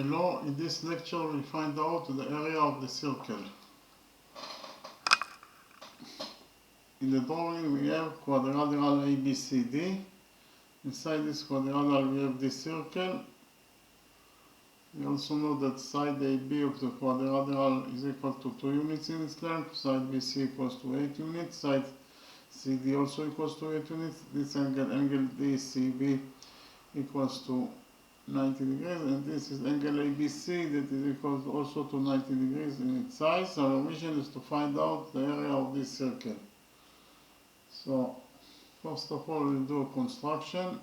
Hello, in this lecture we find out the area of the circle. In the drawing we have quadrilateral ABCD. Inside this quadrilateral we have this circle. We also know that side AB of the quadrilateral is equal to 2 units in its length, side BC equals to 8 units, side CD also equals to 8 units. This angle DCB equals to 90 degrees, and this is angle ABC that is equal also to 90 degrees in its size. Our mission is to find out the area of this circle. So first of all we'll do a construction.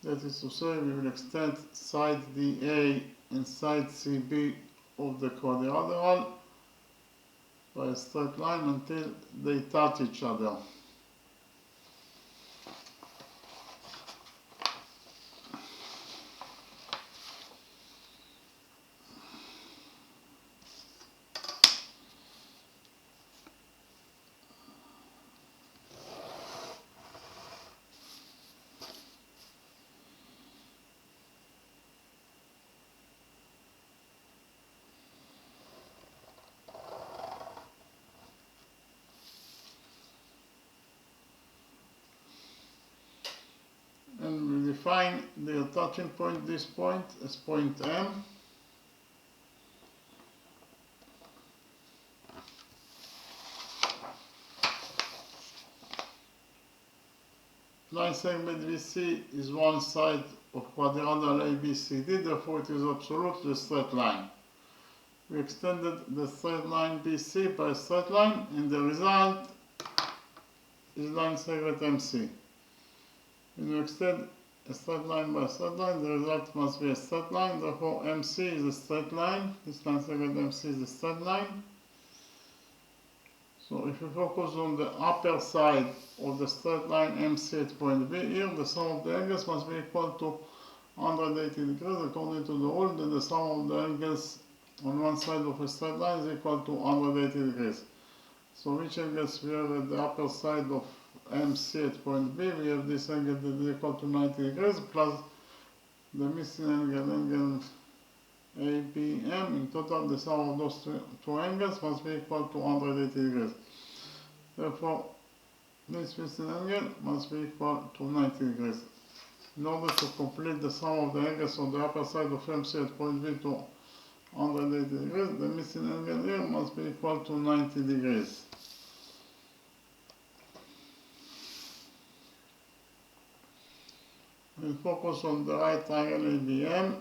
That is to say, we will extend side DA and side CB of the quadrilateral by a straight line until they touch each other. And we define the touching point, this point, as point M. Line segment VC is one side of quadrilateral ABCD, therefore it is absolutely a straight line. We extended the straight line BC by a straight line, and the result is line segment MC. When you extend a straight line by a straight line, the result must be a straight line, therefore MC is a straight line. This line segment MC is a straight line. So if you focus on the upper side of the straight line MC at point B here, the sum of the angles must be equal to 180 degrees according to the rule that the sum of the angles on one side of a straight line is equal to 180 degrees. So which angles we have at the upper side of MC at point B? We have this angle that is equal to 90 degrees plus the missing angle ABM. In total, the sum of those two angles must be equal to 180 degrees. Therefore, this missing angle must be equal to 90 degrees. In order to complete the sum of the angles on the upper side of MC at point B to 180 degrees, the missing angle here must be equal to 90 degrees. We focus on the right triangle ABM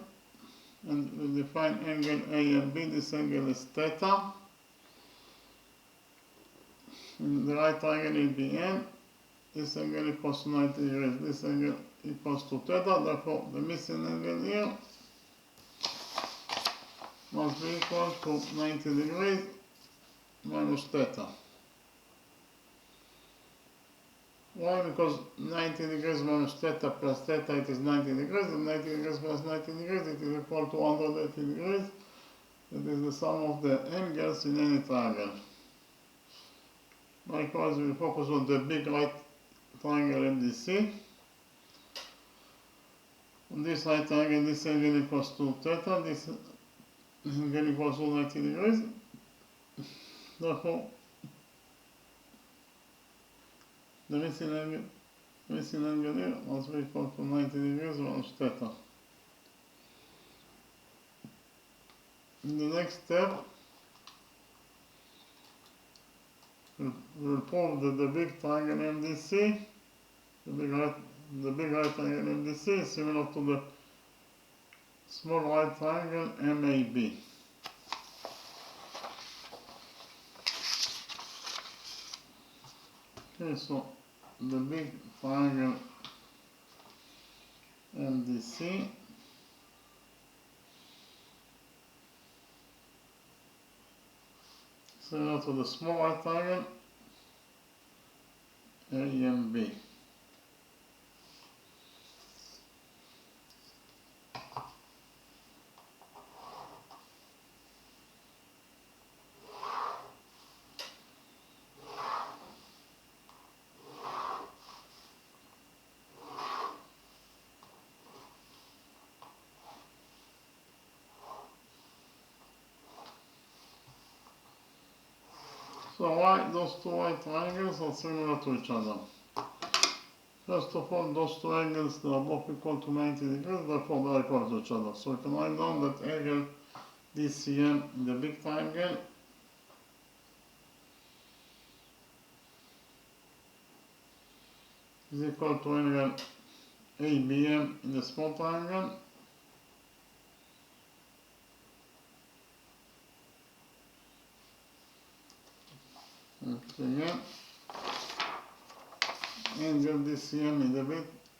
and we define angle A and B. This angle is theta. In the right triangle ABM, this angle equals to 90 degrees. This angle equals to theta, therefore the missing angle here must be equal to 90 degrees minus theta. Why? Because 90 degrees minus theta plus theta, it is 90 degrees, and 90 degrees plus 90 degrees, it is equal to 180 degrees. That is the sum of the angles in any triangle. Likewise, we focus on the big right triangle MDC. On this right triangle, this angle equals to theta, this angle equals to 90 degrees. Therefore, the missing angle here must be equal to 90 degrees minus theta. In the next step, we will prove that the big triangle MDC, the big right triangle MDC is similar to the small right triangle MAB. Okay, so the big triangle MDC similar to the small right triangle AMB. So why those two right triangles are similar to each other? First of all, those two angles, they are both equal to 90 degrees, therefore they are equal to each other. So we can write down that angle DCM in the big triangle is equal to angle ABM in the small triangle. Again, angle DCM in the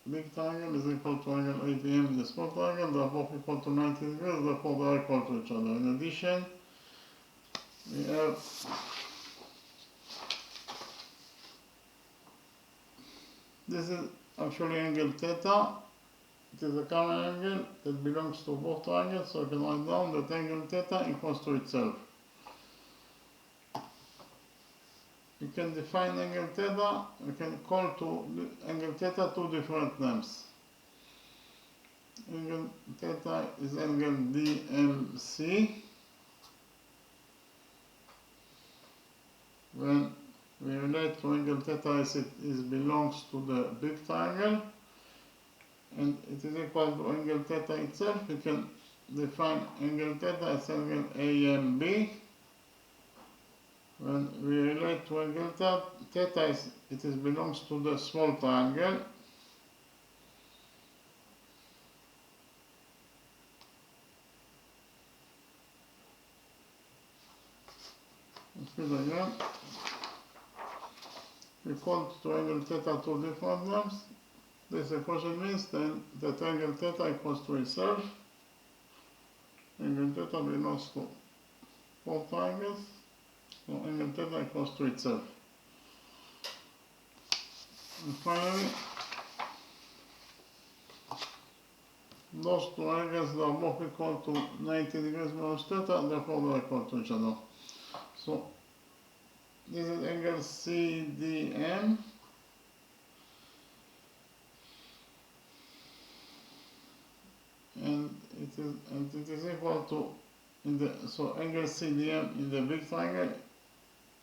big triangle is equal to angle ABM in the small triangle. They are both equal to 90 degrees, therefore they are equal to each other. In addition, we have this is actually angle theta. It is a common angle that belongs to both triangles, so we can write down that angle theta equals to itself. We can define angle theta, we can call to angle theta two different names. Angle theta is angle DMC. When we relate to angle theta as it belongs to the big triangle, and it is equal to angle theta itself, we can define angle theta as angle AMB. When we relate to angle theta, it belongs to the small triangle. Repeat again. We call to angle theta two different names. This equation means then that angle theta equals to itself. Angle theta belongs to both triangles. So angle theta equals to itself. And finally, those two angles are both equal to 90 degrees minus theta, therefore they are equal to each other. So this is angle CDM. And it is equal to so angle CDM in the big triangle,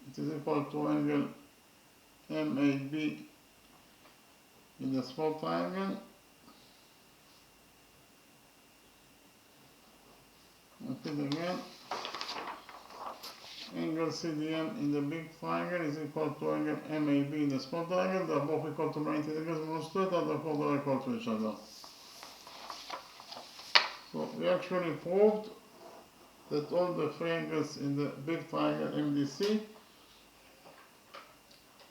it is equal to angle MAB in the small triangle. Repeat again. Angle CDM in the big triangle is equal to angle MAB in the small triangle. They are both equal to 90 degrees minus theta, therefore they are equal to each other. So we actually proved that all the three angles in the big triangle MDC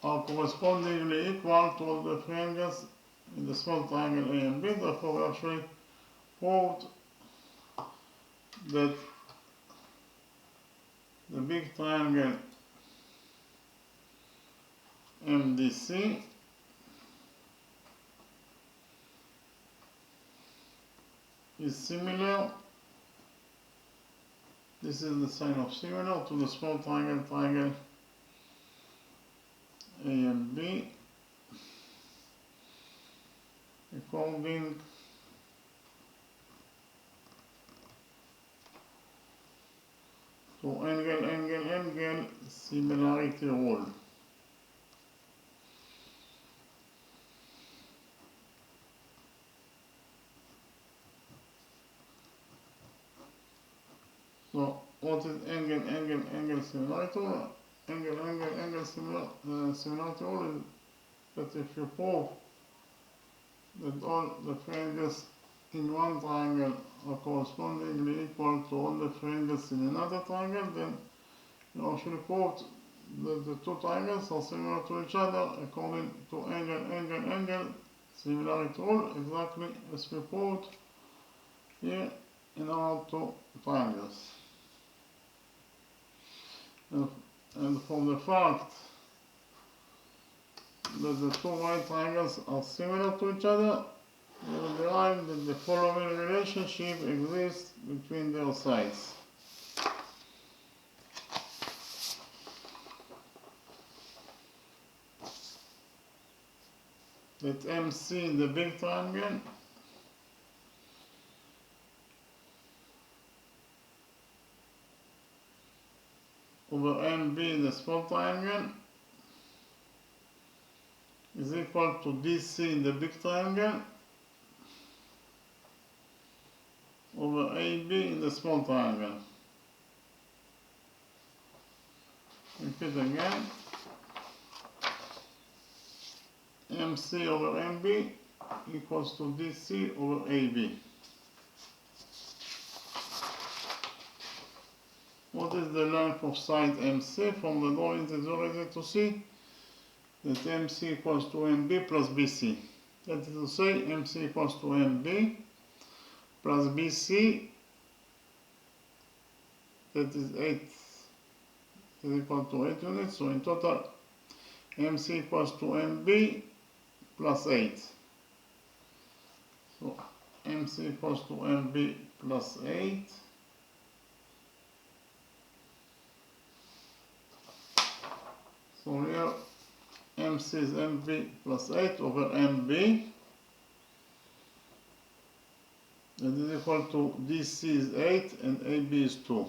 are correspondingly equal to all the three angles in the small triangle A and B. Therefore, we actually proved that the big triangle MDC is similar, this is the sign of similar, to the small triangle A and B, according to angle similarity rule. So what is angle similarity rule? Angle similarity rule is that if you prove that all the three angles in one triangle are correspondingly equal to all the three angles in another triangle, then you actually proved that the two triangles are similar to each other according to angle similarity rule, exactly as we proved here in our two triangles. And from the fact that the two right triangles are similar to each other, we will derive that the following relationship exists between their sides. That MC in the big triangle over MB in the small triangle is equal to DC in the big triangle over AB in the small triangle. Repeat again. MC over MB equals to DC over AB. What is the length of side MC? From the drawing it is already to see that MC equals to MB plus BC. That is to say MC equals to MB plus BC, that is 8, is equal to 8 units. So in total MC equals to MB plus 8. So MC equals to MB plus 8. So here MC is MB plus 8 over MB. That is equal to DC is 8 and AB is 2.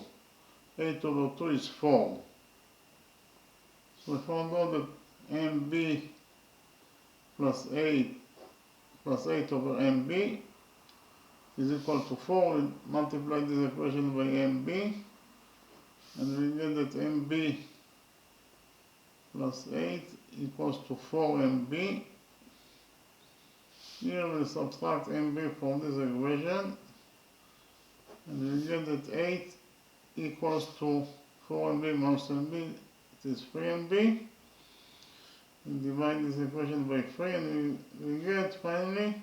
8 over 2 is 4. So we found out that MB plus 8 over MB is equal to 4. We multiply this equation by MB and we get that MB plus 8 equals to 4MB. Here we subtract MB from this equation and we get that 8 equals to 4MB minus MB, it is 3MB. We divide this equation by 3 and we get finally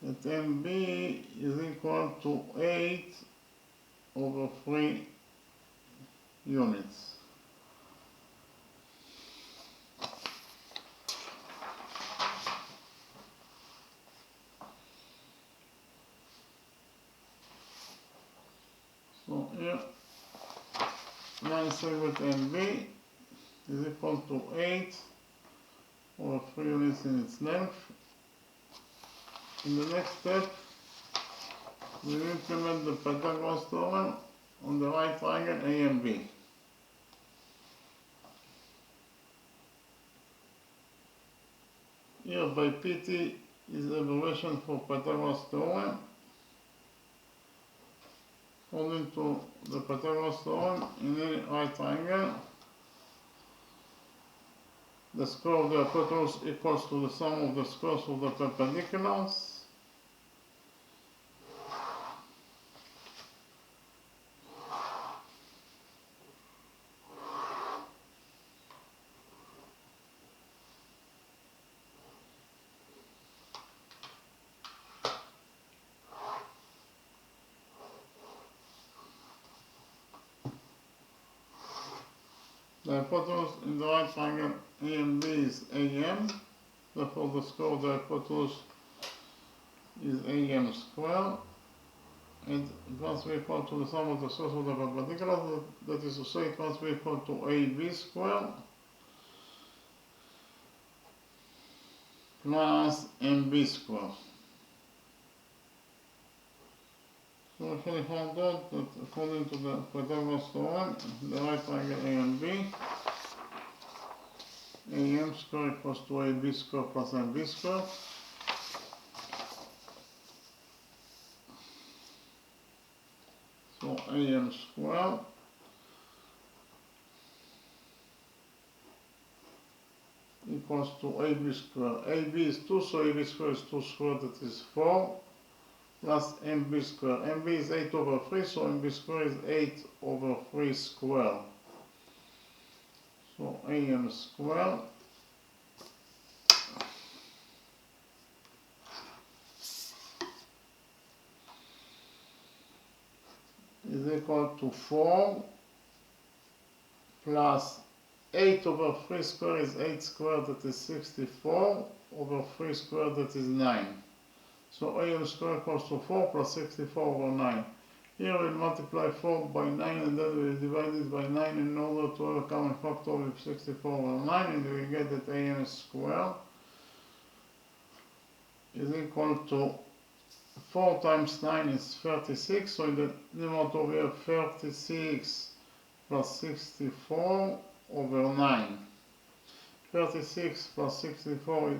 that MB is equal to 8 over 3 units. So here, 9 segment MB is equal to 8 over 3 units in its length. In the next step, we will implement the Pythagoras theorem on the right triangle A and B. Here by PT is evaluation for Pythagoras theorem. According to the Pythagoras theorem, in any right triangle, the square of the hypotenuse equals to the sum of the squares of the perpendiculars. The hypotenuse in the right triangle A and B is AM, therefore the square of the hypotenuse is AM squared, and it must be equal to the sum of the squares of the perpendiculars, that is to say it must be equal to AB squared plus MB squared. So we found out that according to the Pythagoras theorem, the right triangle A and B, AM squared equals to AB squared plus MB squared. So AM squared equals to AB squared. AB is 2, so AB squared is 2 squared, that is 4. Plus MB squared. MB is 8 over 3, so MB squared is 8 over 3 squared. So AM squared is equal to 4 plus 8 over 3 squared is 8 squared, that is 64, over 3 squared, that is 9. So AM squared equals to 4 plus 64 over 9. Here we'll multiply 4 by 9 and then we'll divide it by 9 in order to have a common factor with 64 over 9, and we get that AM squared is equal to 4 times 9 is 36, so in the numerator we have 36 plus 64 over 9. 36 plus 64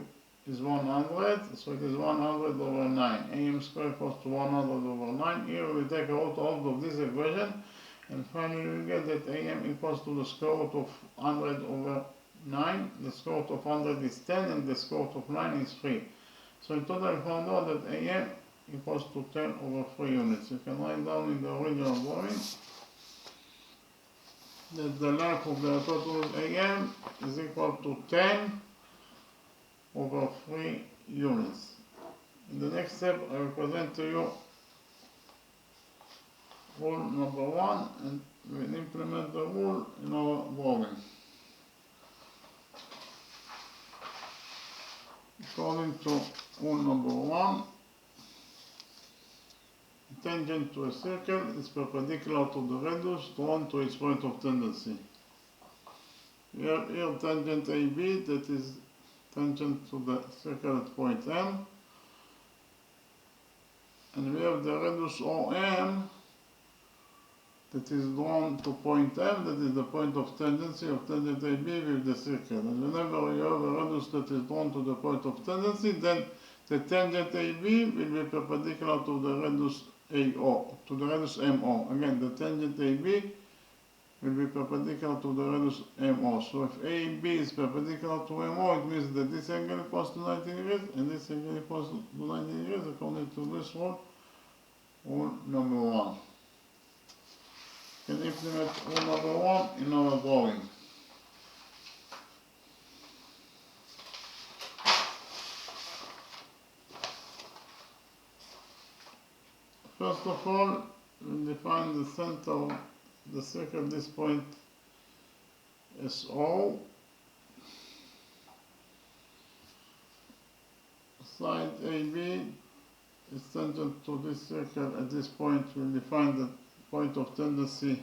is 100, so it is 100 over 9. AM squared equals to 100 over 9. Here we take out of this equation, and finally we get that AM equals to the square root of 100 over 9. The square root of 100 is 10, and the square root of 9 is 3. So in total we found out that AM equals to 10 over 3 units. You can write down in the original drawing that the length of the total AM is equal to 10 over 3 units. In the next step, I will present to you rule number 1, and we will implement the rule in our drawing. According to rule number 1, tangent to a circle is perpendicular to the radius drawn to its point of tendency. We have here tangent AB, that is tangent to the circle at point M, and we have the radius OM that is drawn to point M, that is the point of tendency of tangent AB with the circle. And whenever you have a radius that is drawn to the point of tendency, then the tangent AB will be perpendicular to the radius AO, to the radius MO. Again, the tangent AB will be perpendicular to the radius MO. So if AB is perpendicular to MO, it means that this angle equals to 90 degrees and this angle equals to 90 degrees according to this rule, rule number 1. You can implement rule number 1 in our drawing. First of all, we define the center of the circle at this point as O. Side AB is tangent to this circle at this point. We define the point of tendency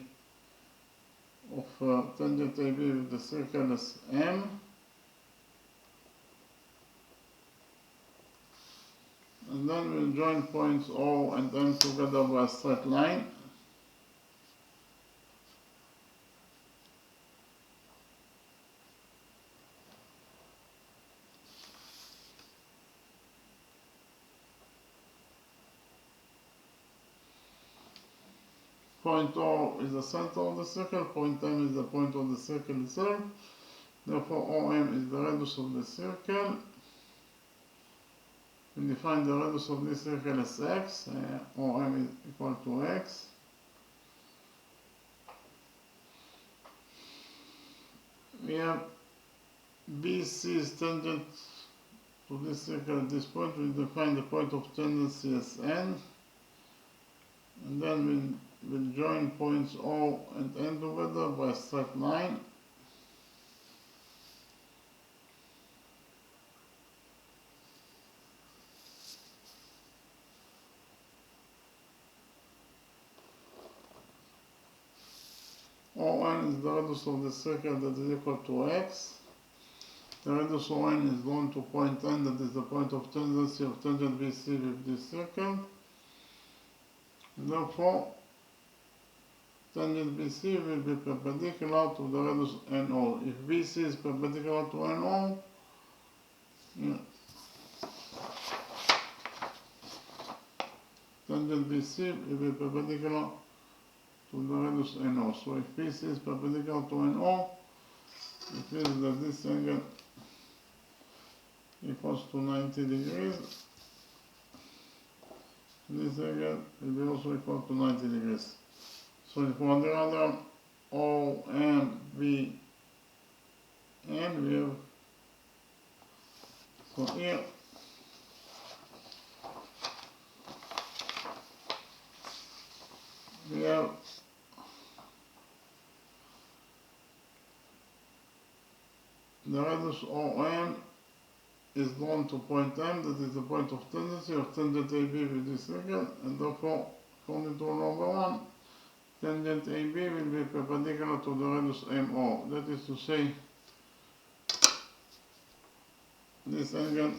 of tangent AB with the circle as M. And then we'll join points O and M together by a straight line. Point O is the center of the circle, point M is the point of the circle itself. Therefore OM is the radius of the circle. We define the radius of this circle as x, OM is equal to x. We have BC is tangent to this circle at this point. We define the point of tendency as N. And then we'll join points O and N together by a straight line. ON is the radius of the circle that is equal to x. The radius ON is drawn to point N, that is the point of tendency of tangent BC with this circle. Therefore, tangent BC will be perpendicular to the radius NO. If BC is perpendicular to NO, tangent BC will be perpendicular to the radius NO. So if BC is perpendicular to NO, it means that this angle equals to 90 degrees. This angle will be also equal to 90 degrees. So if on the other OM, B, N, we have, so here, we have the radius OM is drawn to point M, that is the point of tendency of tangent AB with this circle, and therefore, according to rule number 1, tangent AB will be perpendicular to the radius MO. That is to say, this angle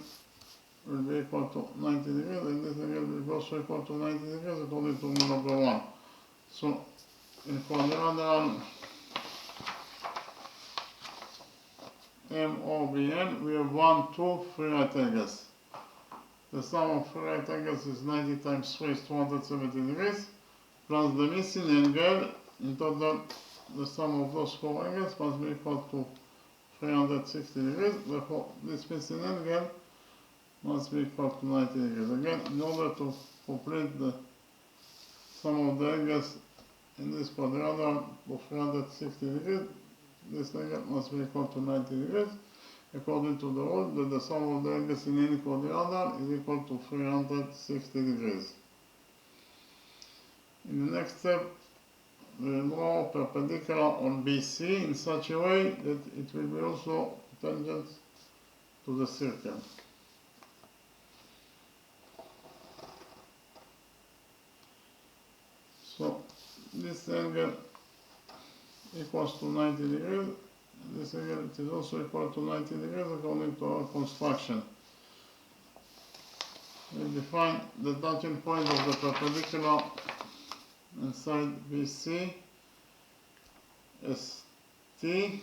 will be equal to 90 degrees, and this angle will be also equal to 90 degrees according to rule number 1. So, in quadrilateral MOBN, we have 1, 2, 3 right angles. The sum of 3 right angles is 90 times 3 is 270 degrees, plus the missing angle. In total, the sum of those 4 angles must be equal to 360 degrees. Therefore, this missing angle must be equal to 90 degrees. Again, in order to complete the sum of the angles in this quadrilateral of 360 degrees, this angle must be equal to 90 degrees, according to the rule that the sum of the angles in any quadrilateral is equal to 360 degrees. In the next step, we will draw perpendicular on BC in such a way that it will be also tangent to the circle. So this angle equals to 90 degrees. This angle it is also equal to 90 degrees according to our construction. We define the touching point of the perpendicular inside BC as T.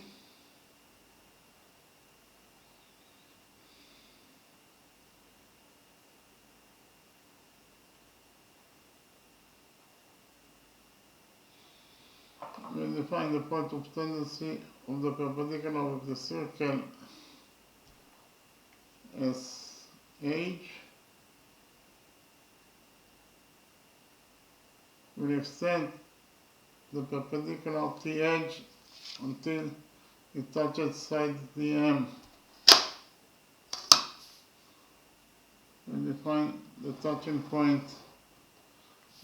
We define the point of tendency of the perpendicular of the circle as H. We extend the perpendicular TH until it touches side DM. We define the touching point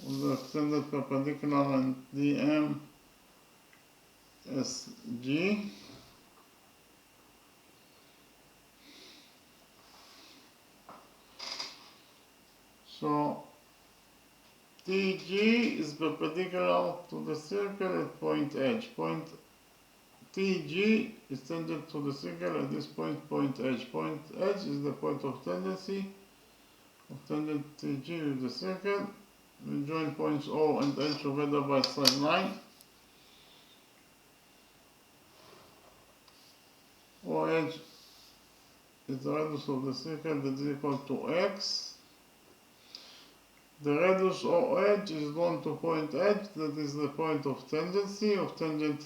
of the extended perpendicular and DM as G. So TG is perpendicular to the circle at point H. Point TG is tangent to the circle at this point, point H. Point H is the point of tendency of tangent TG with the circle. We join points O and H together by straight line. OH is the radius of the circle that is equal to X. The radius OH is known to point H, that is the point of tangency of tangent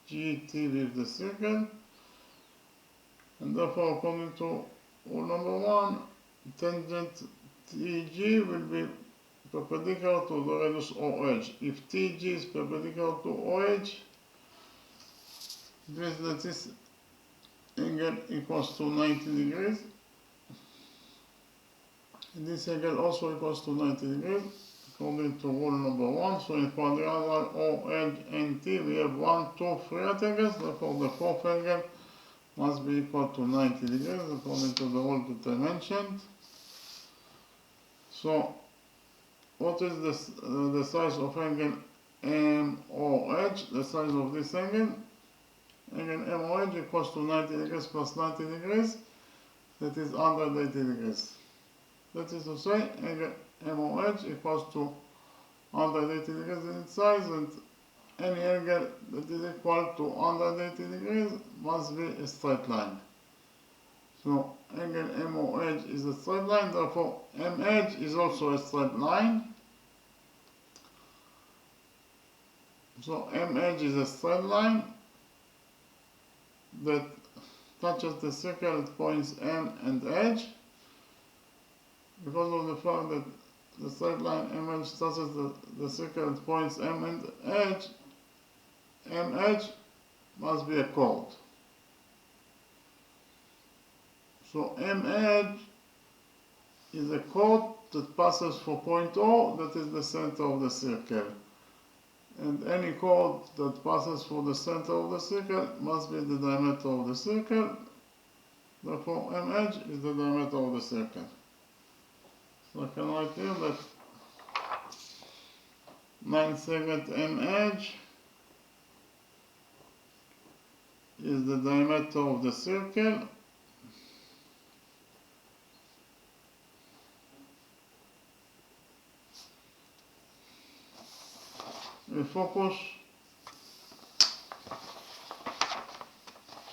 GT with the circle. And therefore, according to rule number 1, tangent TG will be perpendicular to the radius OH. If TG is perpendicular to OH, it means that this angle equals to 90 degrees. And this angle also equals to 90 degrees, according to rule number 1. So in quadrilateral OH and T, we have 1, 2, 3 right angles. Therefore, the fourth angle must be equal to 90 degrees, according to the rule that I mentioned. So, what is the size of angle MOH? The size of this angle? Angle MOH equals to 90 degrees plus 90 degrees. That is 180 degrees. That is to say, angle MOH equals to 180 degrees in its size, and any angle that is equal to 180 degrees must be a straight line. So, angle MOH is a straight line, therefore MH is also a straight line. So, MH is a straight line that touches the circle at points M and H. Because of the fact that the straight line MH touches the circle at points M and H, MH must be a chord. So MH is a chord that passes for point O, that is the center of the circle. And any chord that passes for the center of the circle must be the diameter of the circle. Therefore, MH is the diameter of the circle. So I can write here that 9 segment MH is the diameter of the circle. We focus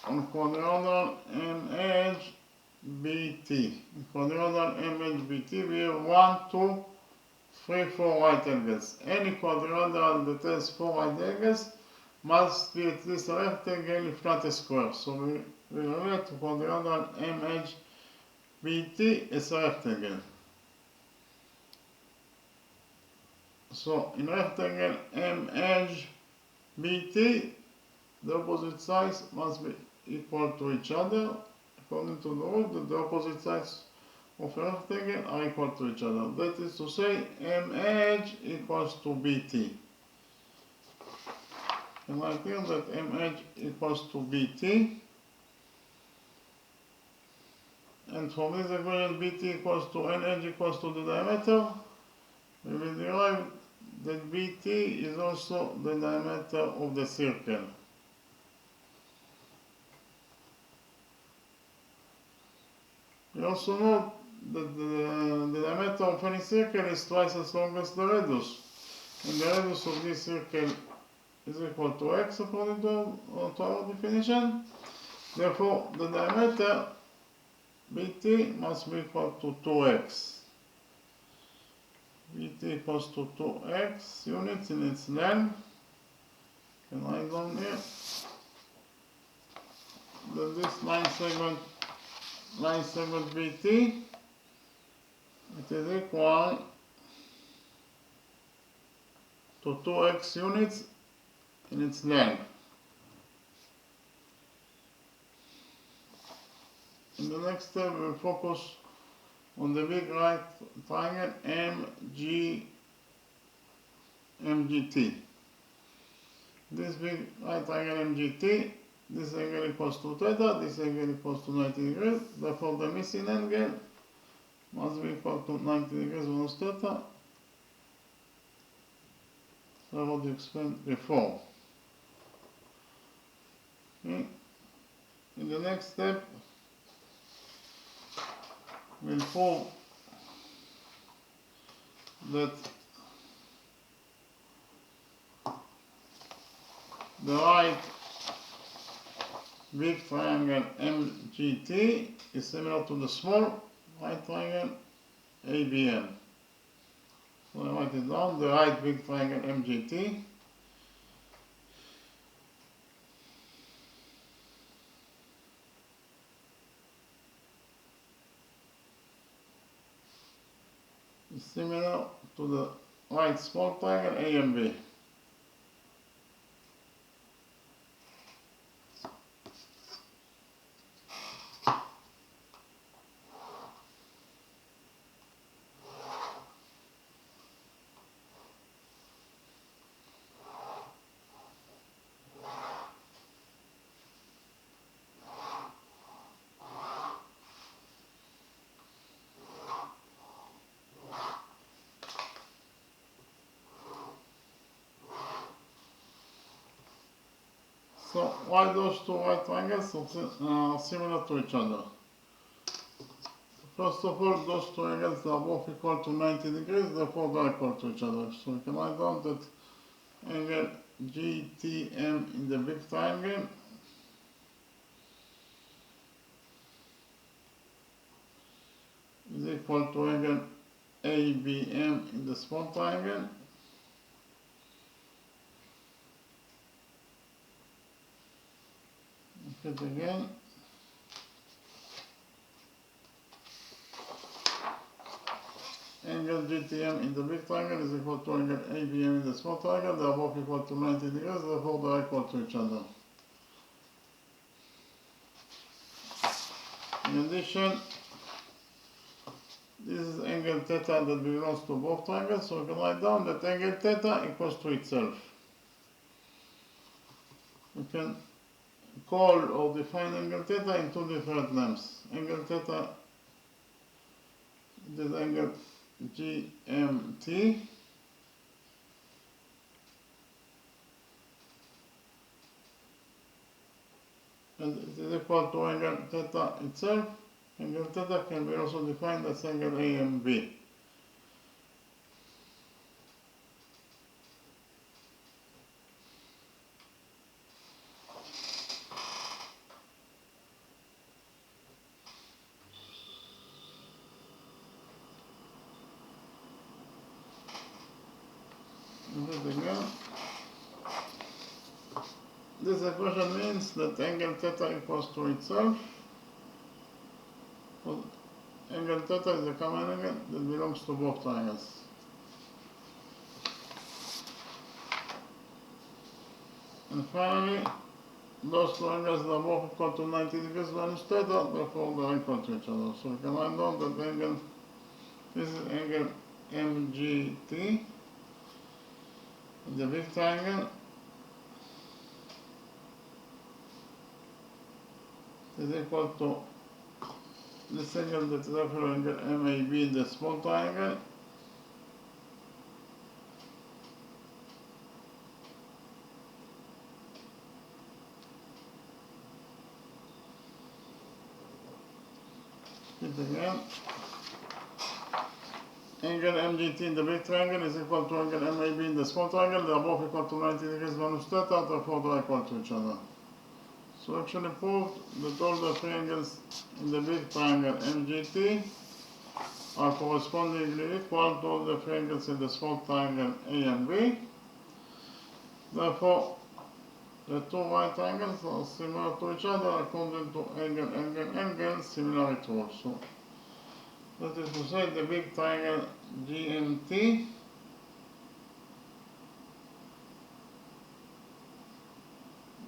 on quadrangle MHBT. In quadrangle MHBT, we have 1, 2, 3, 4 right angles. Any quadrangle that has 4 right angles must be at least a rectangle, if not a square. So we relate to quadrangle MHBT as a rectangle. So in rectangle MHBT, the opposite sides must be equal to each other. According to the rule, that the opposite sides of a rectangle are equal to each other. That is to say, MH equals to BT. And I feel that MH equals to BT. And from this equation, BT equals to NH equals to the diameter. We will derive that BT is also the diameter of the circle. We also know that the diameter of any circle is twice as long as the radius. And the radius of this circle is equal to x according to our definition. Therefore, the diameter BT must be equal to 2x. BT equals to 2x units in its length. And write down here that this line segment BT, it is equal to 2x units in its length. In the next step, we will focus on the big right triangle MGT. This big right triangle MGT, this angle equals to theta, this angle equals to 90 degrees, therefore the missing angle must be equal to 90 degrees minus theta. So I already explained before. Okay. In the next step, we'll prove that the right big triangle MGT is similar to the small right triangle ABM. So I write it down, the right big triangle MGT is similar to the right small triangle AMB. So why those two right triangles are similar to each other? First of all, those two angles are both equal to 90 degrees, therefore they are equal to each other. So we can write down that angle GTM in the big triangle is equal to angle ABM in the small triangle. It again. Angle GTM in the big triangle is equal to angle ABM in the small triangle. They are both equal to 90 degrees, therefore they are equal to each other. In addition, this is angle theta that belongs to both triangles, so we can write down that angle theta equals to itself. We can call or define angle theta in two different names. Angle theta is angle GMT, and it is equal to angle theta itself. Angle theta can be also defined as angle AMB. Repeat again. This equation means that angle theta equals to itself. Well, angle theta is a common angle that belongs to both triangles. And finally, those two angles are both equal to 90 degrees minus theta, therefore they are equal to each other. So we can write down that angle, this is angle MGT in the big triangle is equal to this angle that is actually angle MAB in the small triangle again. Angle MGT in the big triangle is equal to angle MAB in the small triangle. They are both equal to 90 degrees minus theta, therefore they are equal to each other. So actually proved that all the three angles in the big triangle MGT are correspondingly equal to all the three angles in the small triangle A and B. Therefore, the two right angles are similar to each other according to angle similarity rule. So that is to say, the big triangle GMT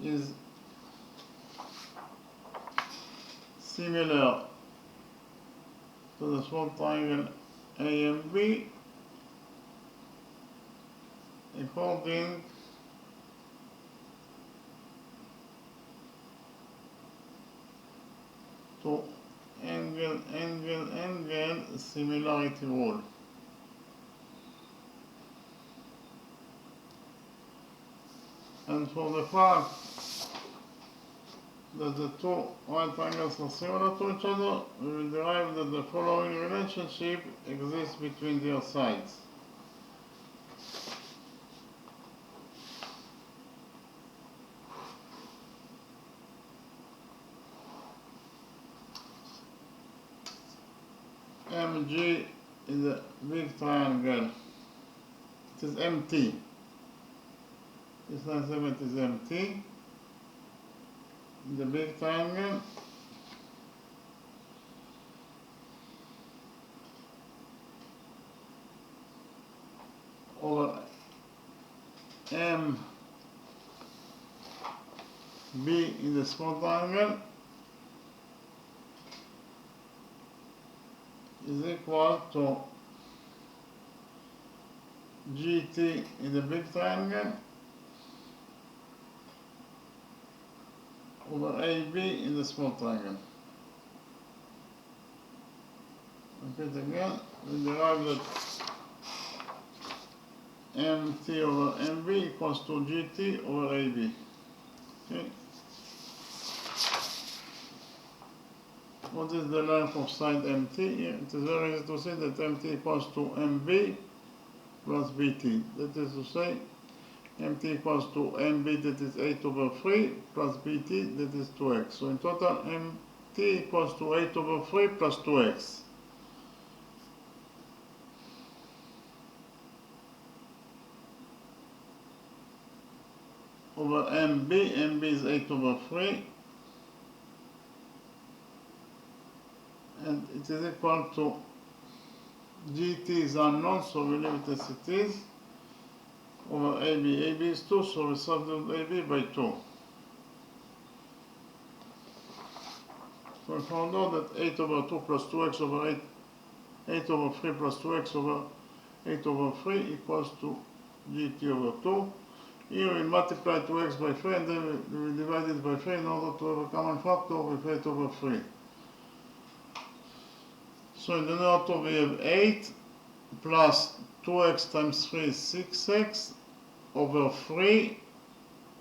is similar to the small triangle A and B according to angle similarity rule. And for the fact that the two right angles are similar to each other, we will derive that the following relationship exists between their sides. MG is a big triangle. It is MT. This line segment is MT. The big triangle over MB in the small triangle is equal to GT in the big triangle over AB in the small triangle. Repeat again, we derive that MT over MB equals to GT over AB. Okay. What is the length of side MT? It is very easy to say that MT equals to MB plus BT. That is to say, MT equals to MB, that is 8 over 3, plus BT, that is 2x. So in total, MT equals to 8 over 3 plus 2x. Over MB is 8 over 3. And it is equal to GT is unknown, so we leave it as it is. Over AB. AB is 2, so we substitute AB by 2. So we found out that 8 over 2 plus 2x over 8 over 3 plus 2x over 8 over 3 equals to GT over 2. Here we multiply 2x by 3 and then we divide it by 3 in order to have a common factor with 8 over 3. So in the numerator we have 8 plus 2x times 3 is 6x over 3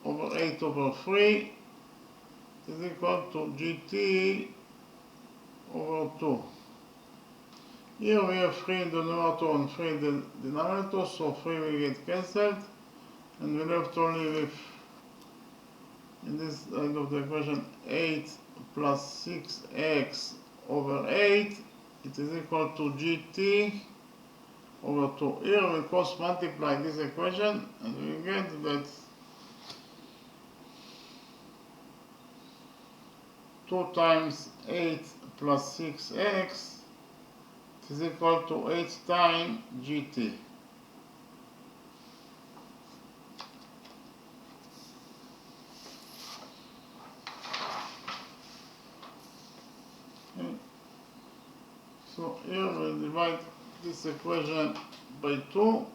over 8 over 3 is equal to GT over 2. Here we have 3 in the numerator and 3 in the denominator, so 3 will get cancelled, and we're left only with, in this side of the equation, 8 plus 6x over 8. It is equal to GT over 2. Here we cross multiply this equation and we get that 2 times 8 plus 6x is equal to 8 times gt. Okay. So here we divide this equation by 2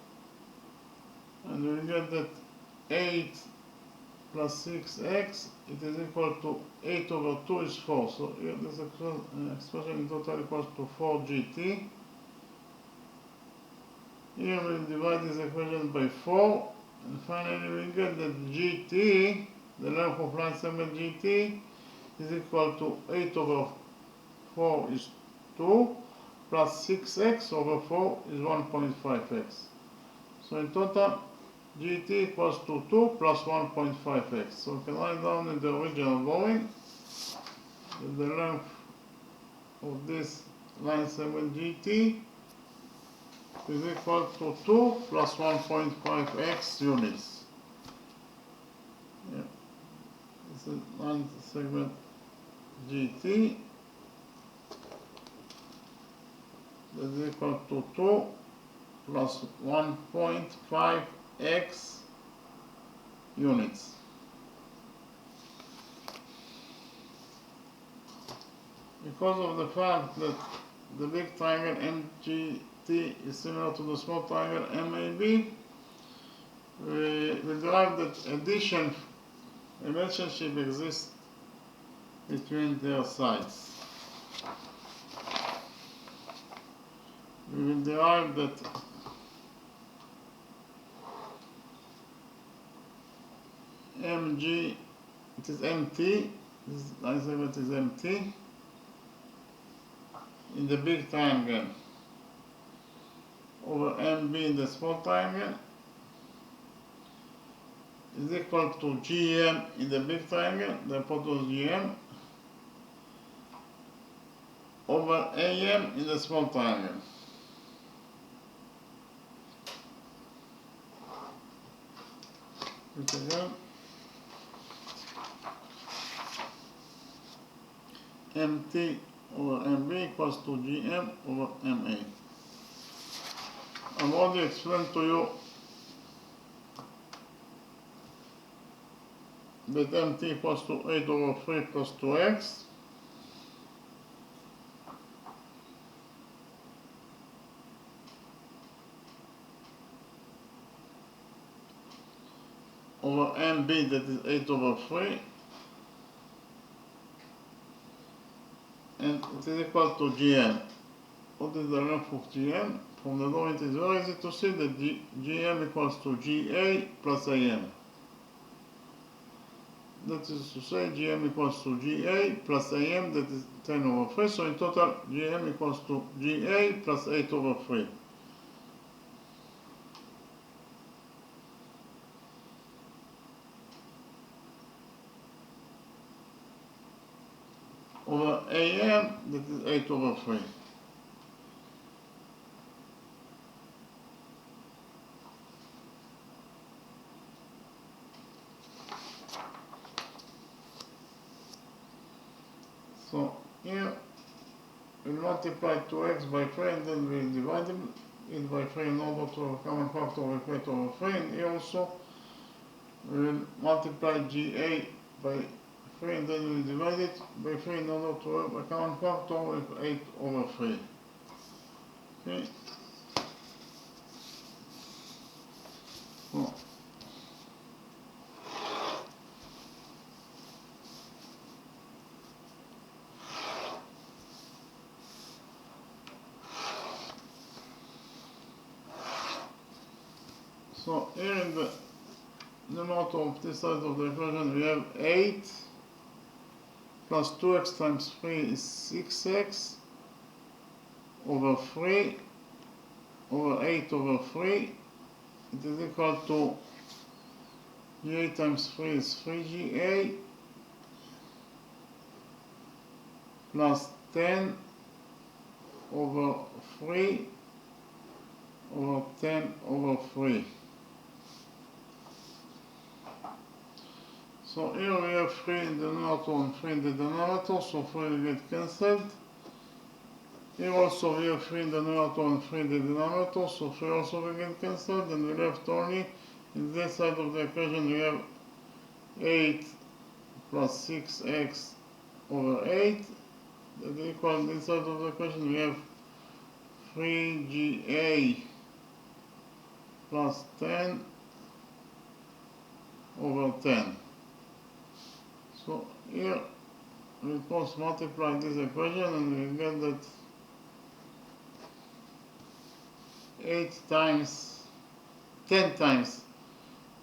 and we get that 8 plus 6x, it is equal to 8 over 2 is 4. So here this expression in total equals to 4gt. Here we divide this equation by 4 and finally we get that gt, the length of line segment gt, is equal to 8 over 4 is 2 plus 6x over 4 is 1.5x. So in total gt equals to 2 plus 1.5x. So we can write down in the original drawing that the length of this line segment gt is equal to 2 plus 1.5x units. Yeah. This is line segment gt that is equal to 2 plus 1.5x units. Because of the fact that the big triangle MGT is similar to the small triangle MAB, we derive that addition relationship exists between their sides. We will derive that MG, it is MT, this line segment is MT, in the big triangle over MB in the small triangle is equal to GM in the big triangle, the hypotenuse GM, over AM in the small triangle. It again. MT over MB equals to GM over MA. I've already explained to you that MT equals to 8 over 3 plus 2x. Over MB, that is 8 over 3. And it is equal to GM. What is the length of GM? From the drawing it is very easy to see that GM equals to GA plus AM. That is to say GM equals to GA plus AM, that is 10 over 3. So in total GM equals to GA plus 8 over 3. Over AM, that is 8 over 3. So here we'll multiply 2x by 3 and then we'll divide it by 3 in order to have a common factor of 8 over 3. And here also we'll multiply GA by 3 and then we'll divide it by 3 in order to have a common factor of 8 over 3. Okay. So here in the numerator of this side of the equation we have 8 plus 2x times 3 is 6x over 3 over 8 over 3. It is equal to GA times 3 is 3GA plus 10 over 3 over 10 over 3. So here we have 3 in the numerator and 3 in the denominator, so 3 will get cancelled. Here also we have 3 in the numerator and 3 in the denominator, so 3 also will get cancelled, and we left only in this side of the equation we have 8 plus 6x over 8. That equals this side of the equation we have 3ga plus 10 over 10. So here we cross multiply this equation and we get that 10 times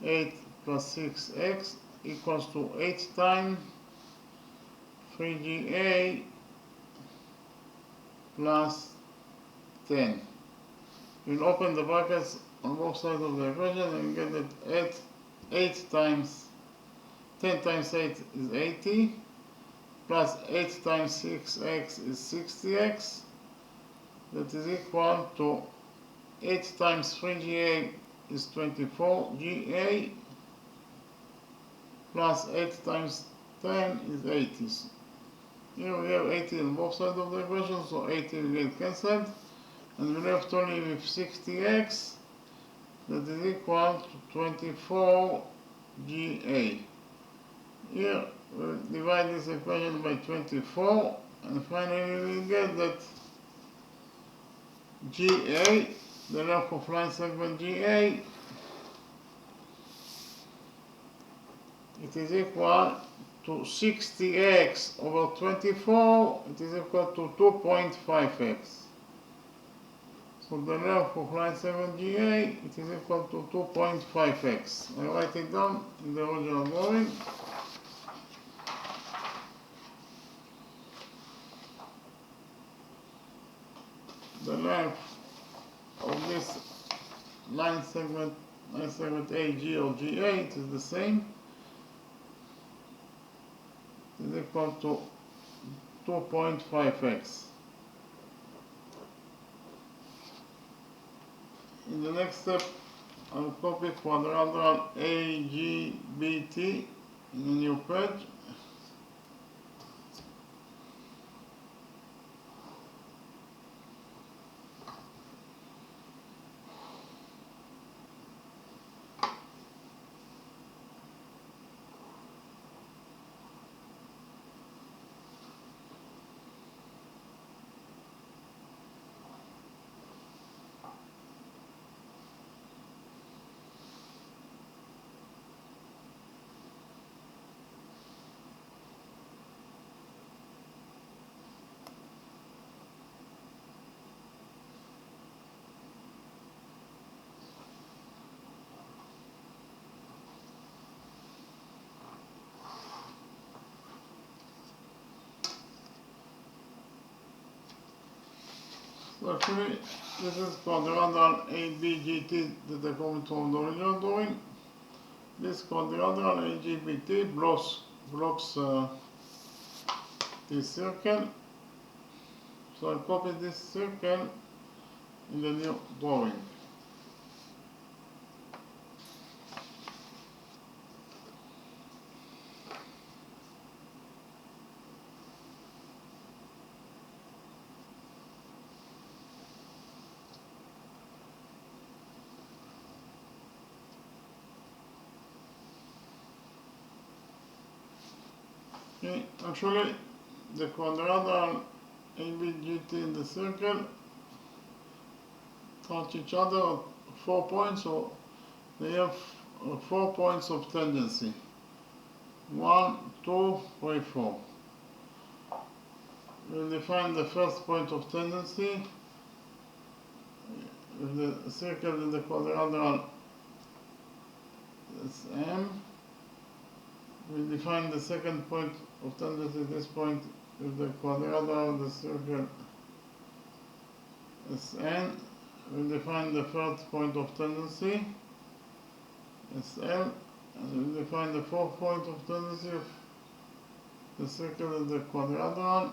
8 plus 6x equals to 8 times 3ga plus 10. We'll open the brackets on both sides of the equation and get that 8 times 10 times 8 is 80, plus 8 times 6x is 60x. That is equal to 8 times 3ga is 24ga, plus 8 times 10 is 80. Here we have 80 on both sides of the equation, so 80 will get cancelled, and we left only with 60x, that is equal to 24ga. Here we'll divide this equation by 24, and finally we get that GA, the length of line segment GA, it is equal to 60x over 24, it is equal to 2.5x. So the length of line segment GA, it is equal to 2.5x. I write it down in the original drawing. The length of this line segment AG or GA, it is the same. It is equal to 2.5x. In the next step, I will copy quadrilateral AGBT in a new page. So actually, this is quadrilateral ABGT that I come from the original drawing. This quadrilateral AGBT blocks this circle. So I copy this circle in the new drawing. Okay, actually, the quadrilateral ABGT in the circle touch each other at 4 points, so they have 4 points of tangency. 1, 2, 3, 4. We'll define the first point of tendency with the circle in the quadrilateral SM. We'll define the second point of tendency, this point, with the quadrilateral of the circle SN. We'll define the third point of tendency, SL, and we'll define the fourth point of tendency of the circle of the quadrilateral,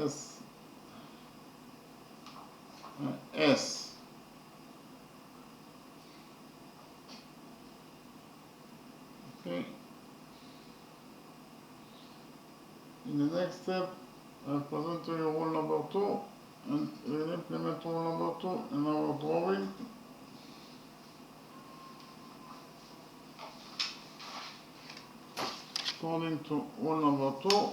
S. S. Okay. In the next step, I'll present to you rule number 2 and we'll implement rule number 2 in our drawing. According to rule number 2,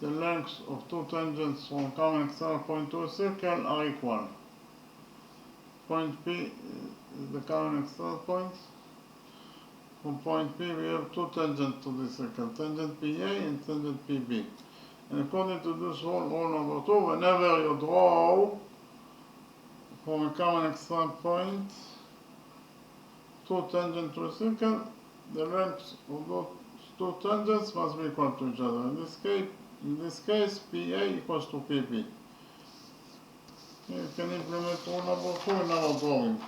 the lengths of two tangents from common external point to a circle are equal. Point P is the common external point. From point P we have two tangents to the circle, tangent PA and tangent PB. And according to this rule number 2, whenever you draw from a common external point two tangents to a circle, the lengths of those two tangents must be equal to each other. In this case, PA equals to PB. You can implement rule number 2 in our drawing.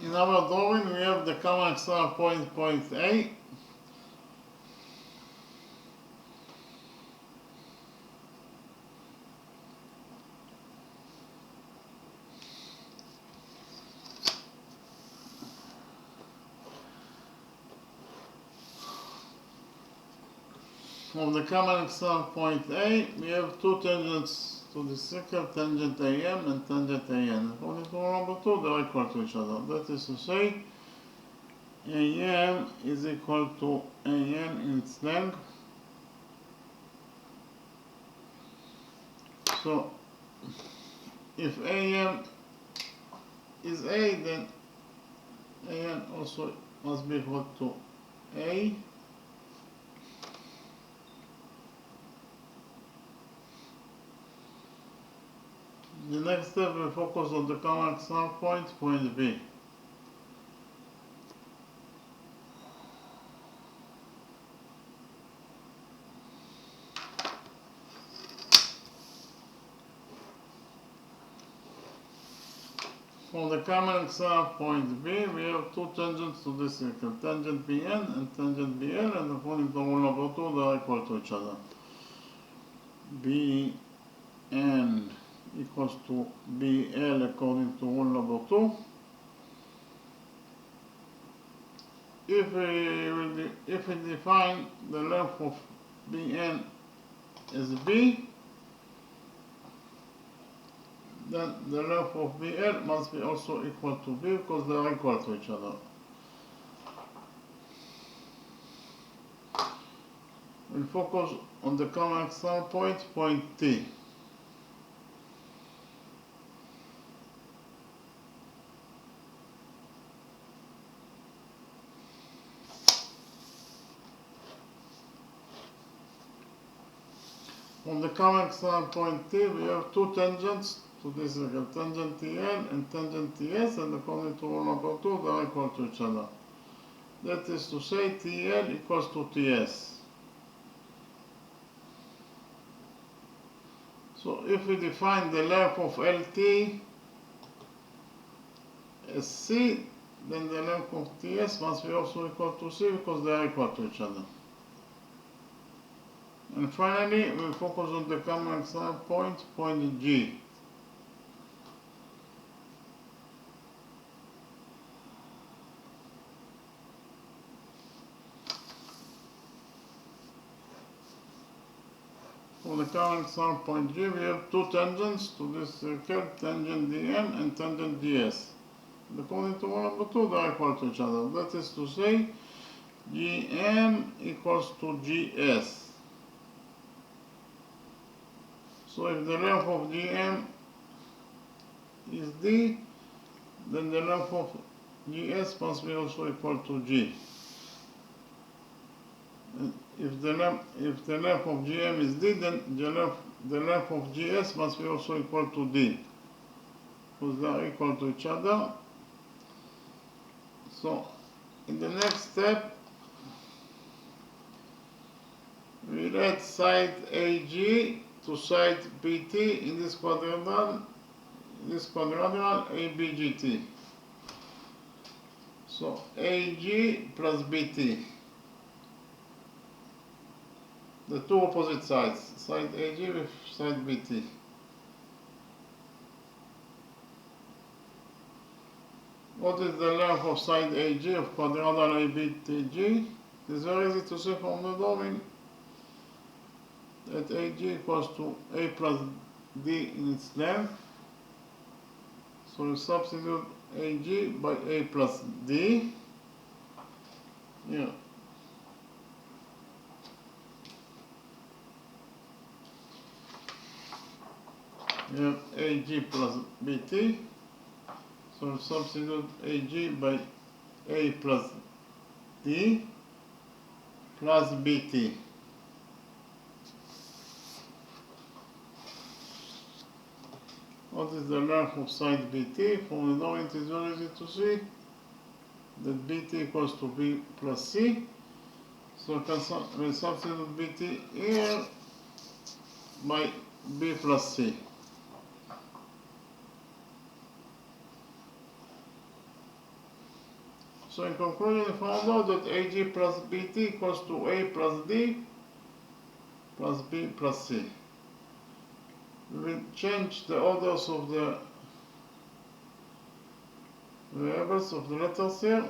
In our drawing, we have the common external point, point A. From the common external point A, we have two tangents to the circle, tangent AM and tangent AN. According to rule number 2, they are equal to each other. That is to say, AM is equal to AN in its length. So, if AM is A, then AN also must be equal to A. The next step we focus on the common external point, point B. From the common external point B, we have two tangents to this circle, tangent BN and tangent BL, and according to rule number 2, they are equal to each other. BN equals to BL according to rule number 2. If we define the length of BN as B, then the length of BL must be also equal to B because they are equal to each other. We'll focus on the common external point, point T. From the common external point T, we have two tangents to this circle, tangent TL and tangent TS, and according to rule number 2, they are equal to each other. That is to say, TL equals to TS. So if we define the length of LT as C, then the length of TS must be also equal to C because they are equal to each other. And finally, we focus on the common external point, point G. For the common external point G, we have two tangents to this circle, tangent DM and tangent DS. And according to rule number 2, they are equal to each other. That is to say, GM equals to GS. So if the length of GM is D, then the length of GS must be also equal to G. And if the length of GM is D, then the length of GS must be also equal to D. because they are equal to each other. So in the next step, we'll add side AG to side BT in this quadrangle, ABGT. So AG plus BT, the two opposite sides, side AG with side BT. What is the length of side AG of quadrangle ABTG? It is very easy to see from the drawing that AG equals to A plus D in its length. So we substitute AG by A plus D. Here. We have AG plus BT. So we substitute AG by A plus D plus BT. What is the length of side BT? From the drawing it is very easy to see that BT equals to B plus C. So we substitute BT here by B plus C. So in conclusion, we found out that AG plus BT equals to A plus D plus B plus C. We will change the orders of the variables of the letters here.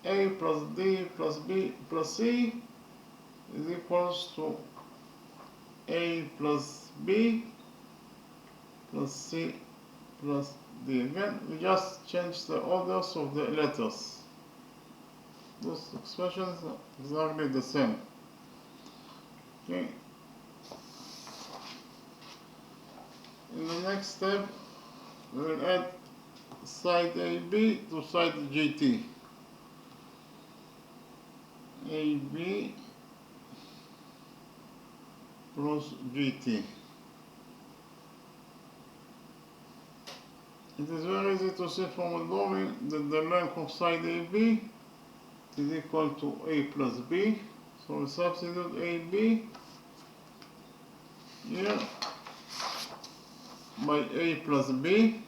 A plus D plus B plus C is equals to A plus B plus C plus D. Again, we just change the orders of the letters. Those expressions are exactly the same. Okay. In the next step, we will add side AB to side GT. AB plus GT. It is very easy to see from a drawing that the length of side AB is equal to A plus B. So we substitute AB here by A plus B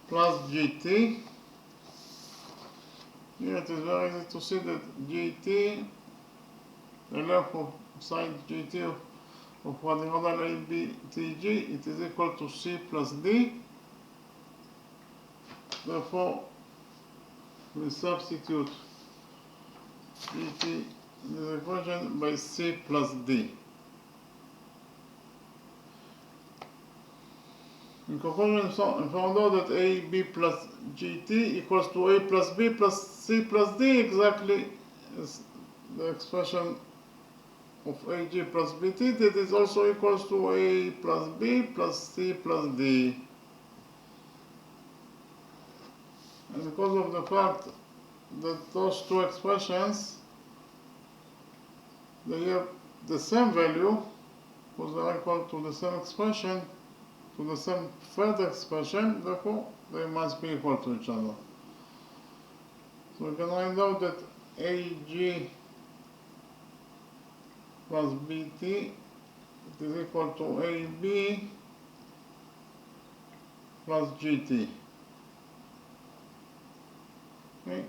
plus GT. Here it is very easy to see that GT, the length of side GT of quadrangle ABTG, it is equal to C plus D. Therefore, we substitute GT in this equation by C plus D. In conclusion, we found out that AB plus GT equals to A plus B plus C plus D, exactly as the expression of AG plus BT, that is also equals to A plus B plus C plus D. And because of the fact that those two expressions, they have the same value, because they are equal to the same expression, to the same third expression, therefore they must be equal to each other. So we can find out that AG plus BT is equal to AB plus GT. Okay.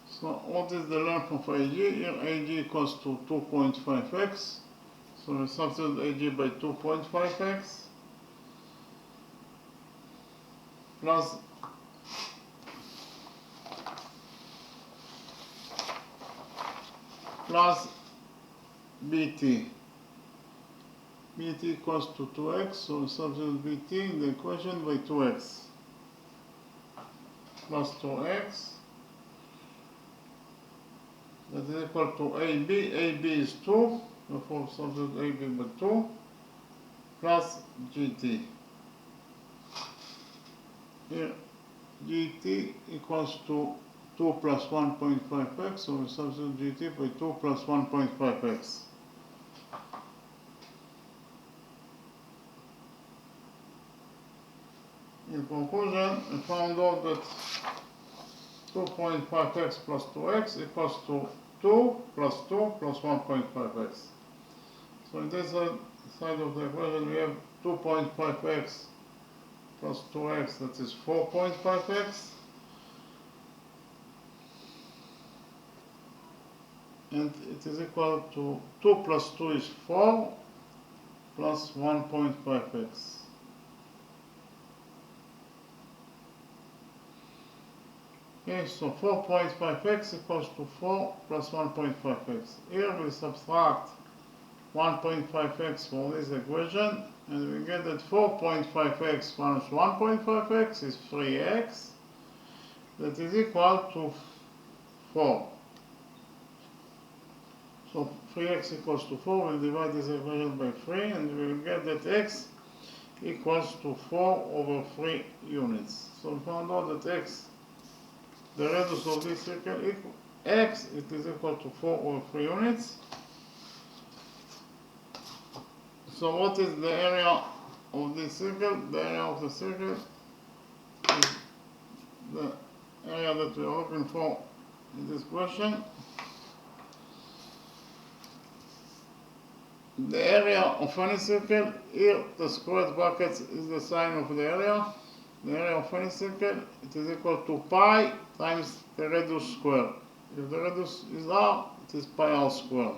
So what is the length of AG? Here AG equals to 2.5x. So we substitute AG by 2.5x plus BT. BT equals to 2x, so we substitute BT in the equation by 2x plus 2x. That is equal to AB. AB is 2, therefore substitute AB by 2 plus GT. Here gt equals to 2 plus 1.5x, so we substitute gt by 2 plus 1.5x. In conclusion, we found out that 2.5x plus 2x equals to 2 plus 2 plus 1.5x. So in this side of the equation we have 2.5x plus 2x, that is 4.5x. And it is equal to 2 plus 2 is 4 plus 1.5x. Okay, so 4.5x equals to 4 plus 1.5x. Here we subtract 1.5x from this equation, and we get that 4.5x minus 1.5x is 3x. That is equal to 4. So 3x equals to 4, we'll divide this equation by 3, and we will get that x equals to 4 over 3 units. So we found out that x, the radius of this circle, x, it is equal to 4 over 3 units. So what is the area of this circle? The area of the circle is the area that we are looking for in this question. The area of any circle, here the squared brackets is the sign of the area. The area of any circle, it is equal to pi times the radius squared. If the radius is r, it is pi r squared.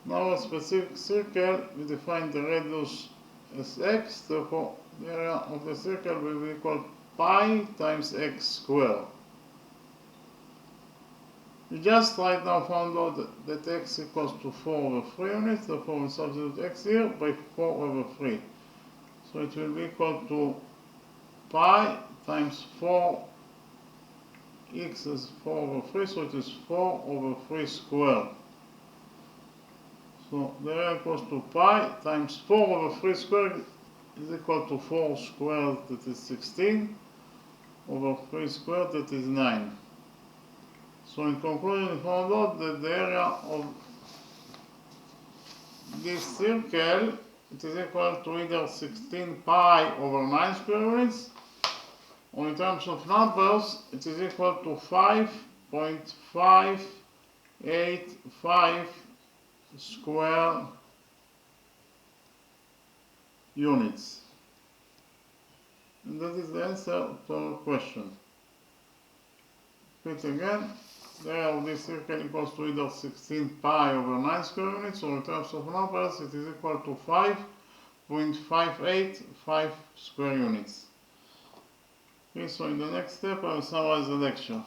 Now a specific circle, we define the radius as x, therefore the area of the circle will be equal to pi times x squared. We just right now found out that x equals to 4 over 3 units, therefore we substitute x here by 4 over 3. So it will be equal to pi times 4, x is 4 over 3, so it is 4 over 3 squared. So the area equals to pi times 4 over 3 squared is equal to 4 squared, that is 16, over 3 squared, that is 9. So in conclusion, we found out that the area of this circle, it is equal to either 16 pi over 9 square units, or in terms of numbers, it is equal to 5.585 square units. And that is the answer to our question. Repeat again. The area of this circle equals to either 16 pi over 9 square units, or in terms of numbers, it is equal to 5.585 square units. Okay, so in the next step, I will summarize the lecture.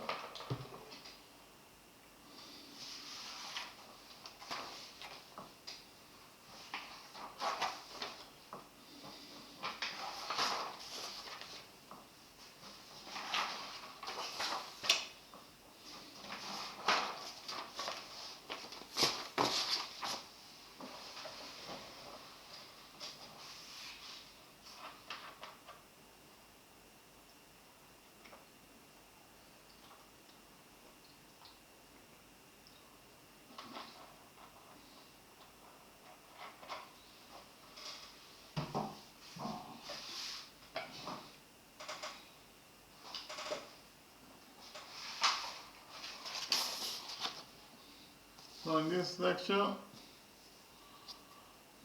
So in this lecture,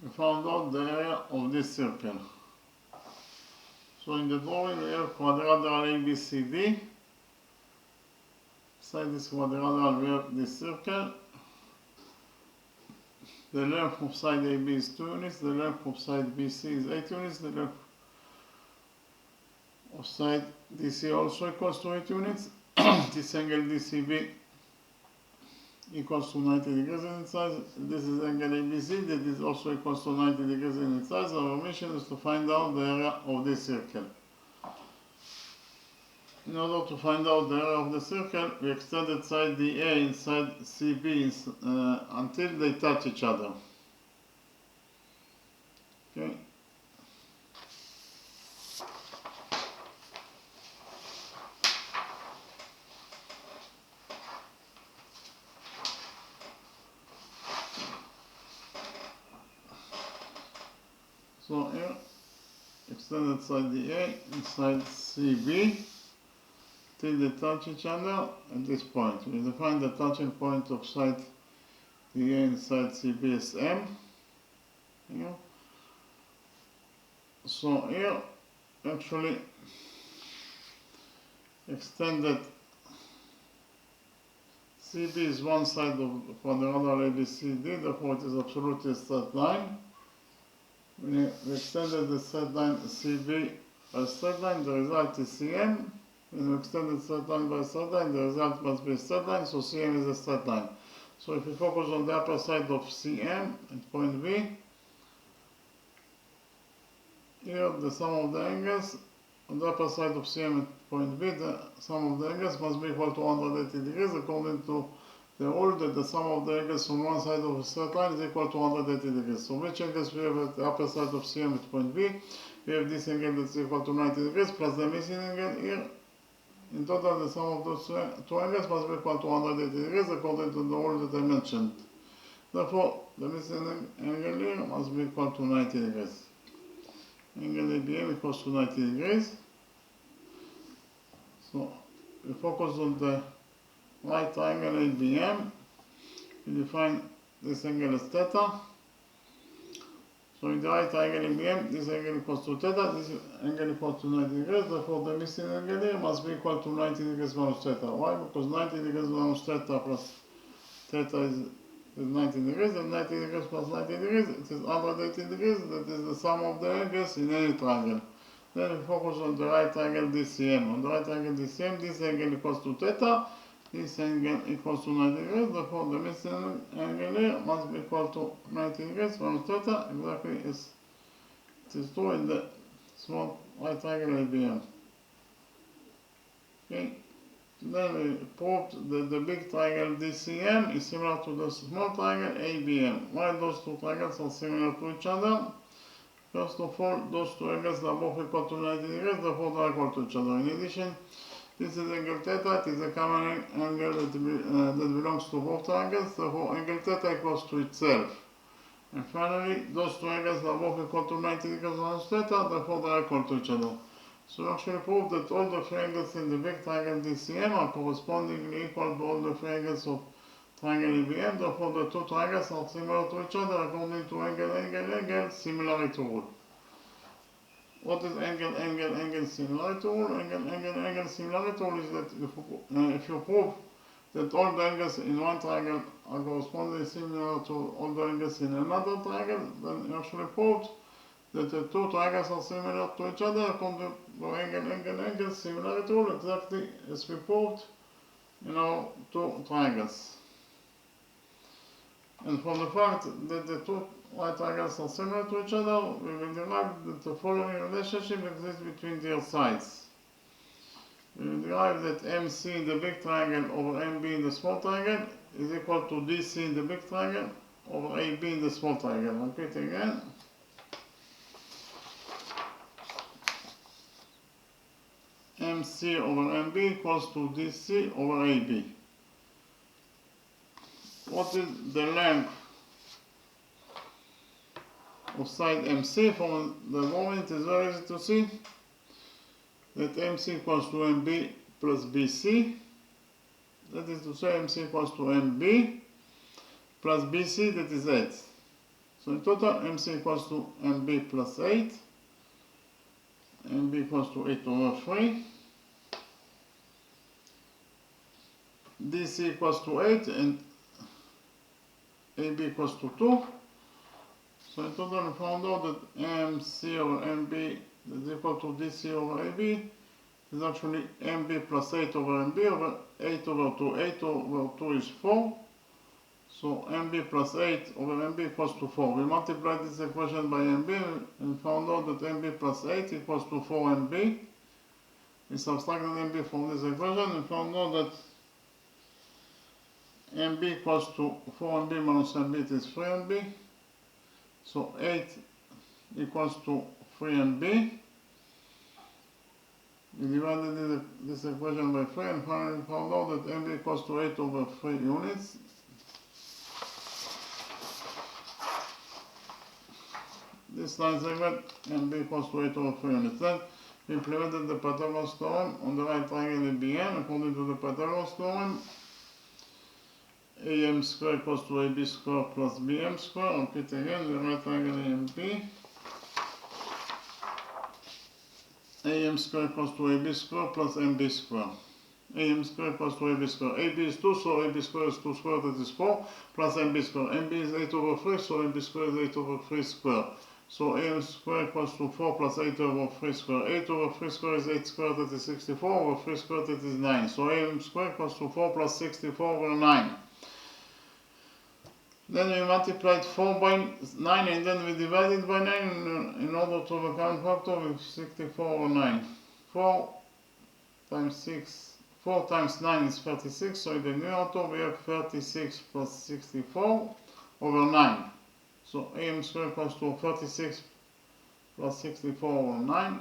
we found out the area of this circle. So in the drawing we have quadrilateral ABCD. Beside this quadrilateral we have this circle. The length of side AB is 2 units, the length of side BC is 8 units, the length of side DC also equals to 8 units. This angle DCB equals to 90 degrees in its size. This is angle ABC, that is also equals to 90 degrees in its size. Our mission is to find out the area of this circle. In order to find out the area of the circle, we extended side DA inside CB until they touch each other. Okay. So here, extended side DA and side CB till they touch each other at this point. We define the touching point of side DA and side CB as M. Here. So here, actually, extended CB is one side of the quadrilateral ABCD, therefore it is absolutely a straight line. We extended the straight line CB by a straight line, the result is CM. When we extend the straight line by a straight line, the result must be a straight line, so CM is a straight line. So if we focus on the upper side of CM at point B, here the sum of the angles on the upper side of CM at point B, the sum of the angles must be equal to 180 degrees according to the rule that the sum of the angles on one side of a straight line is equal to 180 degrees. So which angles we have at the upper side of CM at point B? We have this angle that's equal to 90 degrees plus the missing angle here. In total, the sum of those two angles must be equal to 180 degrees according to the rule that I mentioned. Therefore, the missing angle here must be equal to 90 degrees. Angle ABM equals to 90 degrees. So we focus on the right triangle ABM. We define this angle as theta. So in the right triangle ABM, this angle equals to theta, this angle equals to 90 degrees, therefore the missing angle here must be equal to 90 degrees minus theta. Why? Because 90 degrees minus theta plus theta is 90 degrees, and 90 degrees plus 90 degrees, it is 180 degrees, that is the sum of the angles in any triangle. Then we focus on the right triangle DCM. On the right triangle DCM, this angle equals to theta, this angle equals to 90 degrees, therefore the missing angle here must be equal to 90 degrees minus theta, exactly as it is true in the small right triangle ABM. Okay. Then we proved that the big triangle DCM is similar to the small triangle ABM. Why those two triangles are similar to each other? First of all, those two angles are both equal to 90 degrees, therefore they are equal to each other. In addition, this is angle theta, it is a common angle that belongs to both triangles, therefore angle theta equals to itself. And finally, those two angles are both equal to 90 degrees minus theta, therefore they are equal to each other. So we actually prove that all the three angles in the big triangle DCM are correspondingly equal to all the three angles of triangle ABM, therefore the two triangles are similar to each other according to angle similarity rule. What is angle similarity rule? Angle similarity rule is that if you prove that all the angles in one triangle are correspondingly similar to all the angles in another triangle, then you actually proved that the two triangles are similar to each other according to angle similarity rule, exactly as we proved in our two triangles. And from the fact that the two right triangles are similar to each other, we will derive that the following relationship exists between their sides. We will derive that MC in the big triangle over MB in the small triangle is equal to DC in the big triangle over AB in the small triangle. Repeat again. MC over MB equals to DC over AB. What is the length of side MC? From the drawing it is very easy to see that MC equals to MB plus BC. That is to say MC equals to MB plus BC, that is 8. So in total MC equals to MB plus 8. MB equals to 8 over 3. DC equals to 8 and AB equals to 2. So in total we found out that MC over MB is equal to DC over AB. It is actually MB plus 8 over MB over 8 over 2. 8 over 2 is 4. So MB plus 8 over MB equals to 4. We multiplied this equation by MB and found out that MB plus 8 equals to 4 MB. We subtracted MB from this equation and found out that MB equals to 4 MB minus MB, it is 3 MB. So 8 equals to 3 MB. We divided this equation by 3 and finally found out that MB equals to 8 over 3 units. this line segment and b equals to 8 over 3 units. Then we implemented the Pythagoras theorem on the right triangle ABM. According to the Pythagoras theorem, AM square equals to AB square plus BM square. Repeat again, the right triangle AMP. AM square equals to AB square plus MB square. AM square equals to AB square. AB is 2, so AB square is 2 square, that is 4, plus MB square. MB is 8 over 3, so MB square is 8 over 3 square. So AM square equals to 4 plus 8 over 3 square. 8 over 3 square is 8 square, that is 64, over 3 square, that is 9. So AM square equals to 4 plus 64 over 9. Then we multiplied 4 by 9 and then we divided by 9 in order to the common factor with 64 over 9. 4 times 9 is 36, so in the numerator we have 36 plus 64 over 9. So AM square equals to 36 plus 64 over 9.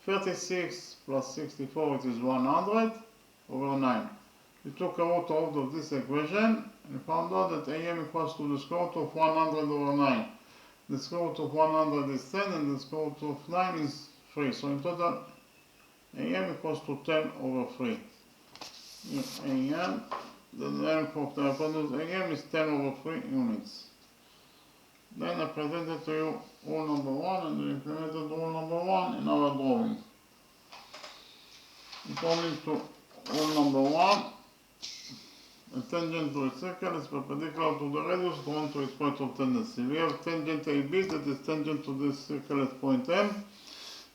36 plus 64, it is 100 over 9. We took a root out of this equation and found out that AM equals to the square root of 100 over 9. The square root of 100 is 10 and the square root of 9 is 3. So in total, AM equals to 10 over 3. AM, the length of the hypotenuse AM is 10 over 3 units. Then I presented to you rule number 1 and we implemented rule number 1 in our drawing. According to rule number 1, a tangent to a circle is perpendicular to the radius drawn to its point of tendency. We have tangent AB that is tangent to this circle at point M.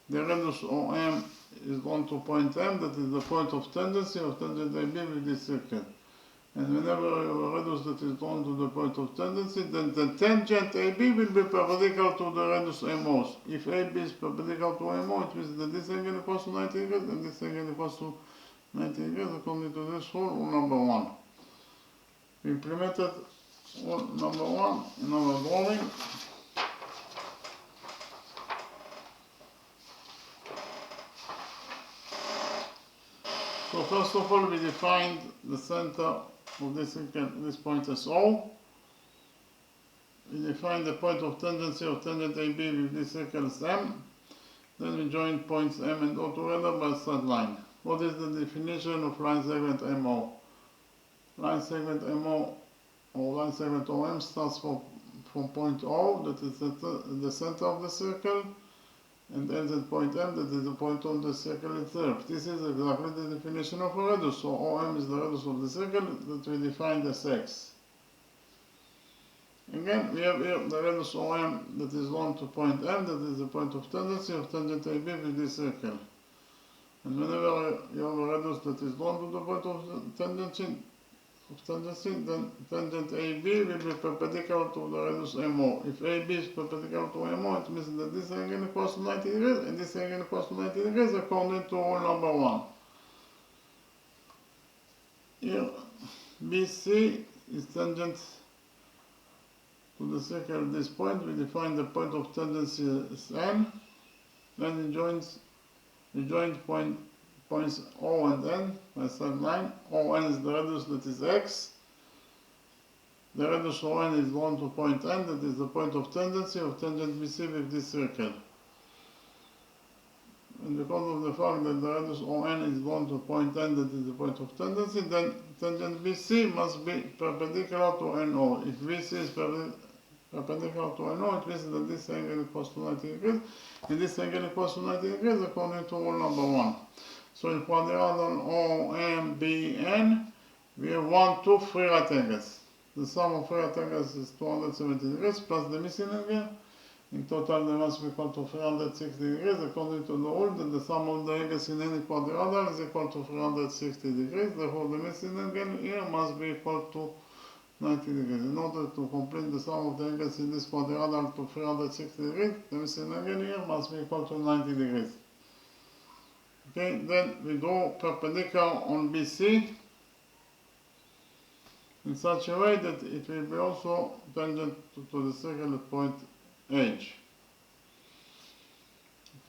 The radius OM is drawn to point M, that is the point of tendency of tangent AB with this circle. And whenever you have a radius that is drawn to the point of tendency, then the tangent AB will be perpendicular to the radius MO. If AB is perpendicular to MO, it means that this angle equals to 90 degrees and this angle equals to 90 degrees according to this rule, rule number 1. We implemented rule number 1 in our drawing. So first of all, we defined the center of this circle, this point as O. We defined the point of tendency of tangent AB with this circle as M. Then we joined points M and O together by a straight line. What is the definition of line segment MO? Line segment MO or line segment OM starts from point O, that is the center of the circle, and ends at point M, that is the point on the circle itself. This is exactly the definition of a radius. So OM is the radius of the circle that we defined as X. Again, we have here the radius OM that is drawn to point M, that is the point of tendency of tangent AB with this circle. And whenever you have a radius that is drawn to the point of tendency, then tangent AB will be perpendicular to the radius MO. If AB is perpendicular to MO, it means that this angle equals to 90 degrees and this angle equals to 90 degrees according to rule number 1. Here, BC is tangent to the circle at this point. We define the point of tendency as N. Then we join points O and N by a straight line. ON is the radius that is X. The radius ON is drawn to point N, that is the point of tendency of tangent BC with this circle. And because of the fact that the radius ON is drawn to point N, that is the point of tendency, then tangent BC must be perpendicular to NO. If BC is perpendicular to NO, it means that this angle equals to 90 degrees, and this angle equals to 90 degrees according to rule number 1. So in quadrilateral OMBN, we have 3 right angles. The sum of 3 right angles is 270 degrees plus the missing angle. In total, they must be equal to 360 degrees according to the rule that the sum of the angles in any quadrilateral is equal to 360 degrees. Therefore, the missing angle here must be equal to 90 degrees. In order to complete the sum of the angles in this quadrilateral to 360 degrees, the missing angle here must be equal to 90 degrees. Okay, then we draw perpendicular on BC in such a way that it will be also tangent to the circle at point H.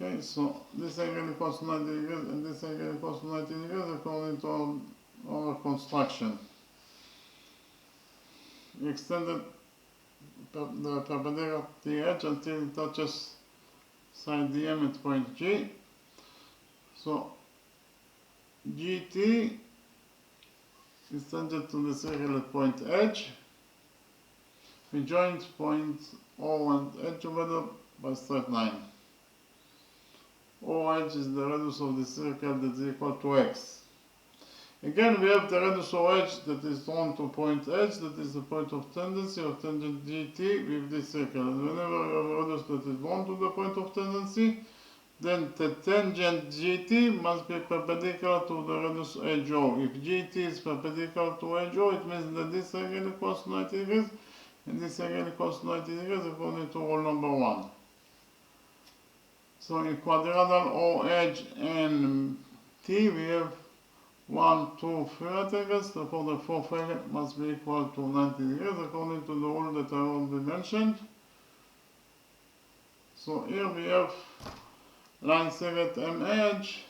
Okay, so this angle equals to 90 degrees and this angle equals to 90 degrees according to our construction. We extended the perpendicular to the edge until it touches side DM at point G. So GT is tangent to the circle at point H. We join points O and H together by straight line. OH is the radius of the circle that is equal to x. Again, we have the radius OH that is drawn to point H, that is the point of tendency of tangent GT with this circle. And whenever you have a radius that is drawn to the point of tendency, then the tangent GT must be perpendicular to the radius HO. If GT is perpendicular to HO, it means that this angle equals 90 degrees, and this angle equals 90 degrees according to rule number 1. So in quadrilateral OH and T, we have 1, 2, 3 right angles, therefore the fourth angle must be equal to 90 degrees according to the rule that I already mentioned. So here we have line segment MH,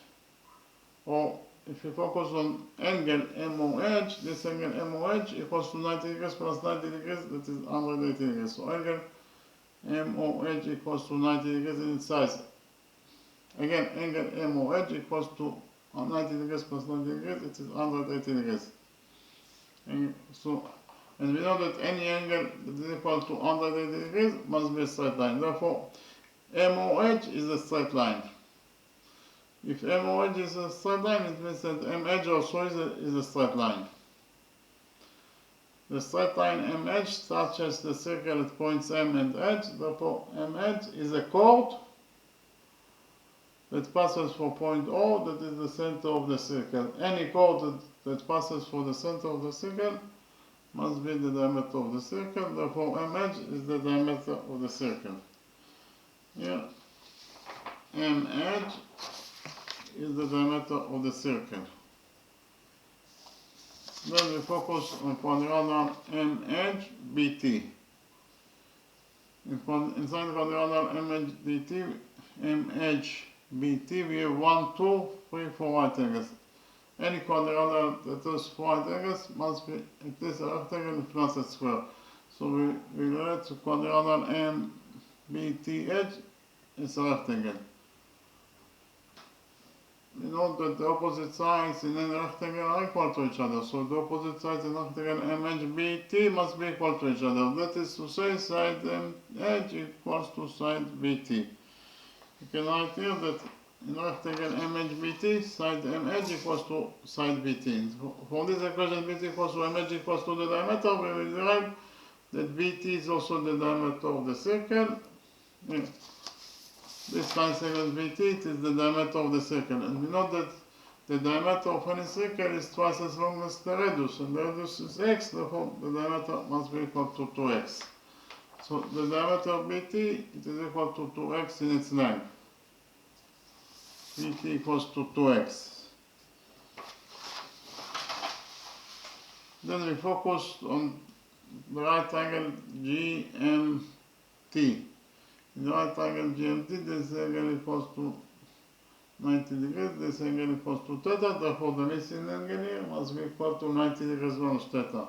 or if you focus on angle MOH, this angle MOH equals to 90 degrees plus 90 degrees, that is 180 degrees. So angle MOH equals to 90 degrees in its size. Again, angle MOH equals to 90 degrees plus 90 degrees, it is 180 degrees. And we know that any angle that is equal to 180 degrees must be a straight line. Therefore, MOH is a straight line. If MOH is a straight line, it means that MH also is a straight line. The straight line MH touches the circle at points M and H, therefore MH is a chord that passes for point O, that is the center of the circle. Any chord that passes for the center of the circle must be the diameter of the circle, therefore MH is the diameter of the circle. Here, MH is the diameter of the circle. Then we focus on quadrilateral MHBT. Inside quadrilateral MHBT, we have 1, 2, 3, 4 right angles. Any quadrilateral that has 4 right angles must be at least a rectangle plus a square. So we relate to quadrilateral MBTH is a rectangle. We know that the opposite sides in any rectangle are equal to each other. So the opposite sides in rectangle MHBT must be equal to each other. That is to say, side MH equals to side BT. You can write here that in rectangle MHBT, side MH equals to side BT. For this equation, BT equals to MH equals to the diameter, we will derive that BT is also the diameter of the circle. Yeah. This line segment BT, it is the diameter of the circle. And we know that the diameter of any circle is twice as long as the radius, and the radius is x, therefore the diameter must be equal to 2x. So the diameter of BT, it is equal to 2x in its length. BT equals to 2x. Then we focus on the right angle GMT. In the right angle GMT, this angle equals to 90 degrees, this angle equals to theta, therefore the missing angle here must be equal to 90 degrees minus theta.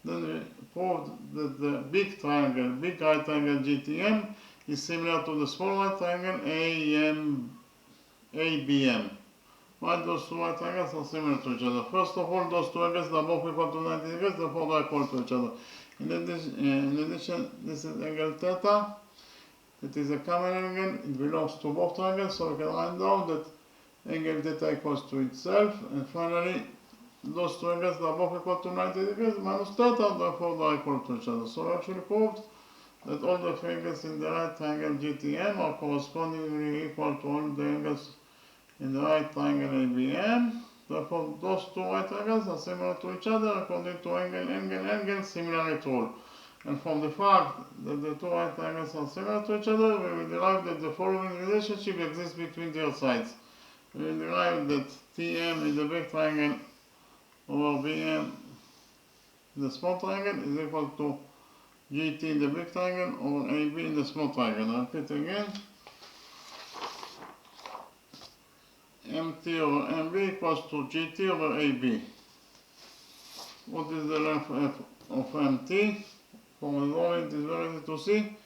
Then we proved that the big right angle GTM is similar to the small right angle ABM. Why those two right angles are similar to each other? First of all, those two angles are both equal to 90 degrees, therefore they are equal to each other. In addition, this is angle theta. It is a common angle, it belongs to both triangles, so we can write down that angle theta equals to itself. And finally, those two angles are both equal to 90 degrees minus theta, therefore they are equal to each other. So we actually proved that all the three angles in the right triangle GTM are correspondingly equal to all the angles in the right triangle ABM. Therefore, those two right angles are similar to each other according to angle similarity rule. And from the fact that the two right angles are similar to each other, we will derive that the following relationship exists between their sides. We will derive that TM in the big triangle over BM in the small triangle is equal to GT in the big triangle over AB in the small triangle. I repeat again. MT over MB equals to GT over AB. What is the length of MT? From the drawing, it is very easy to see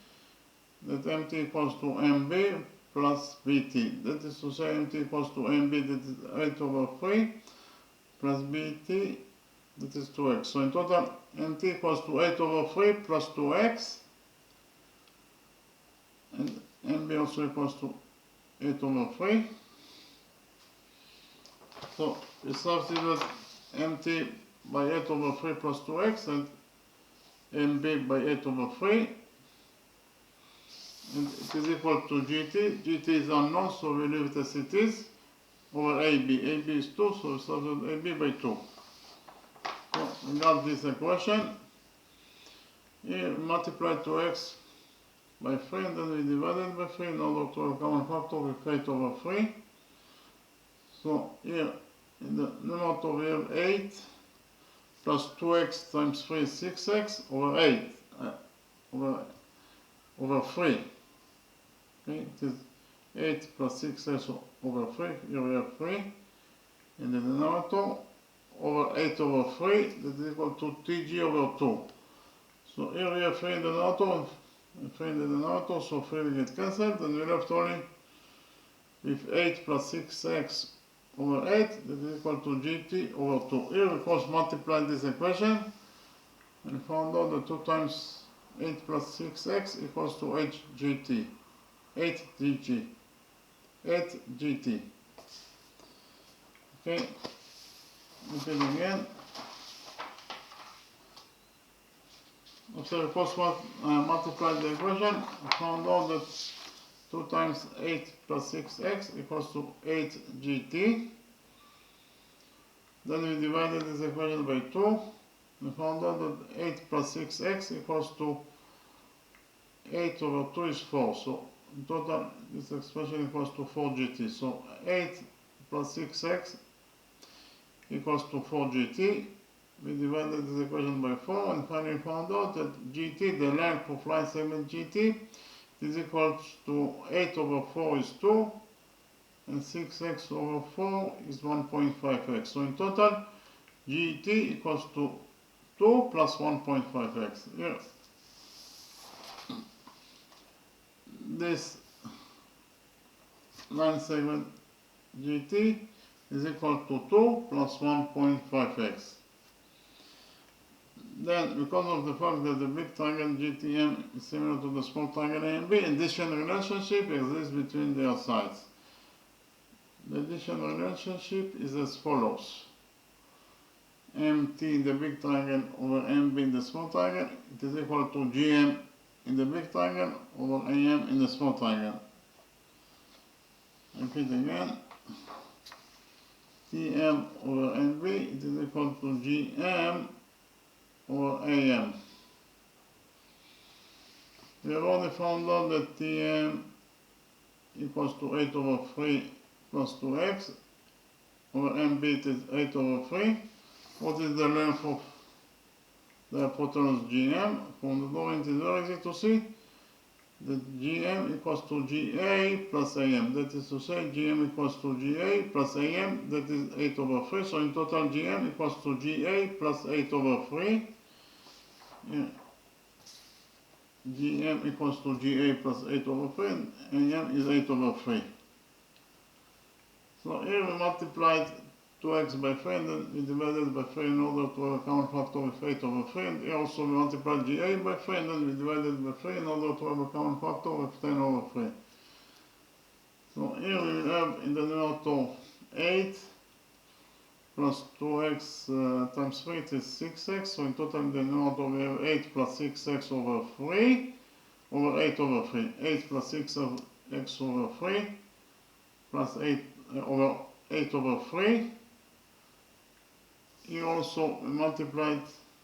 that mt equals to mb plus bt. That is to say, mt equals to mb, that is 8 over 3, plus bt, that is 2x. So in total, mt equals to 8 over 3 plus 2x, and mb also equals to 8 over 3. So we substitute mt by 8 over 3 plus 2x and mb by 8 over 3. And it is equal to gt. gt is unknown, so we leave it as it is, over ab. ab is 2, so we substitute ab by 2. So we got this equation. Here we multiply 2x by 3 and then we divide it by 3 in order to have a common factor with 8 over 3. So here in the numerator we have 8 plus 2x times 3 is 6x over 8 over 3. Okay, it is 8 plus 6x over 3. Here we have 3 in the denominator over 8 over 3, that is equal to tg over 2. So here we have 3 in the denominator and 3 in the denominator, so 3 will get cancelled, and we're left only with 8 plus 6x over 8, that is equal to gt over 2. Here we cross multiply this equation and found out that 2 times 8 plus 6x equals to 8gt. 8gt. 8gt. Okay, repeat again. After we cross multiply the equation, we found out that 2 times 8 plus 6x equals to 8gt. Then we divided this equation by 2. We found out that 8 plus 6x equals to 8 over 2 is 4. So in total, this expression equals to 4gt. So 8 plus 6x equals to 4gt. We divided this equation by 4 and finally found out that gt, the length of line segment gt, is equal to 8 over 4 is 2 and 6x over 4 is 1.5x. So in total, gt equals to 2 plus 1.5x. Here, this line segment gt is equal to 2 plus 1.5x. Then, because of the fact that the big triangle GTM is similar to the small triangle AMB, addition relationship exists between their sides. The addition relationship is as follows. MT in the big triangle over MB in the small triangle, it is equal to GM in the big triangle over AM in the small triangle. Repeat again. TM over MB, it is equal to GM over AM. We have already found out that Tm equals to 8 over 3 plus 2x over MB, it is 8 over 3. What is the length of the hypotenuse GM? From the drawing it is very easy to see that GM equals to GA plus AM. That is to say GM equals to GA plus AM, that is 8 over 3. So in total GM equals to GA plus 8 over 3. Yeah. GM equals to GA plus 8 over 3 and AM is 8 over 3. So here we multiplied 2x by 3 and then we divided by 3 in order to have a common factor with 8 over 3, and here also we multiplied GA by 3 and then we divided by 3 in order to have a common factor with 10 over 3. So here we have in the numerator 8 plus 2x times 3, it is 6x, so in total in the numerator we have 8 plus 6x over 3 over 8 over 3. 8 plus 6x over 3 plus 8 over 8 over 3. Here also we multiplied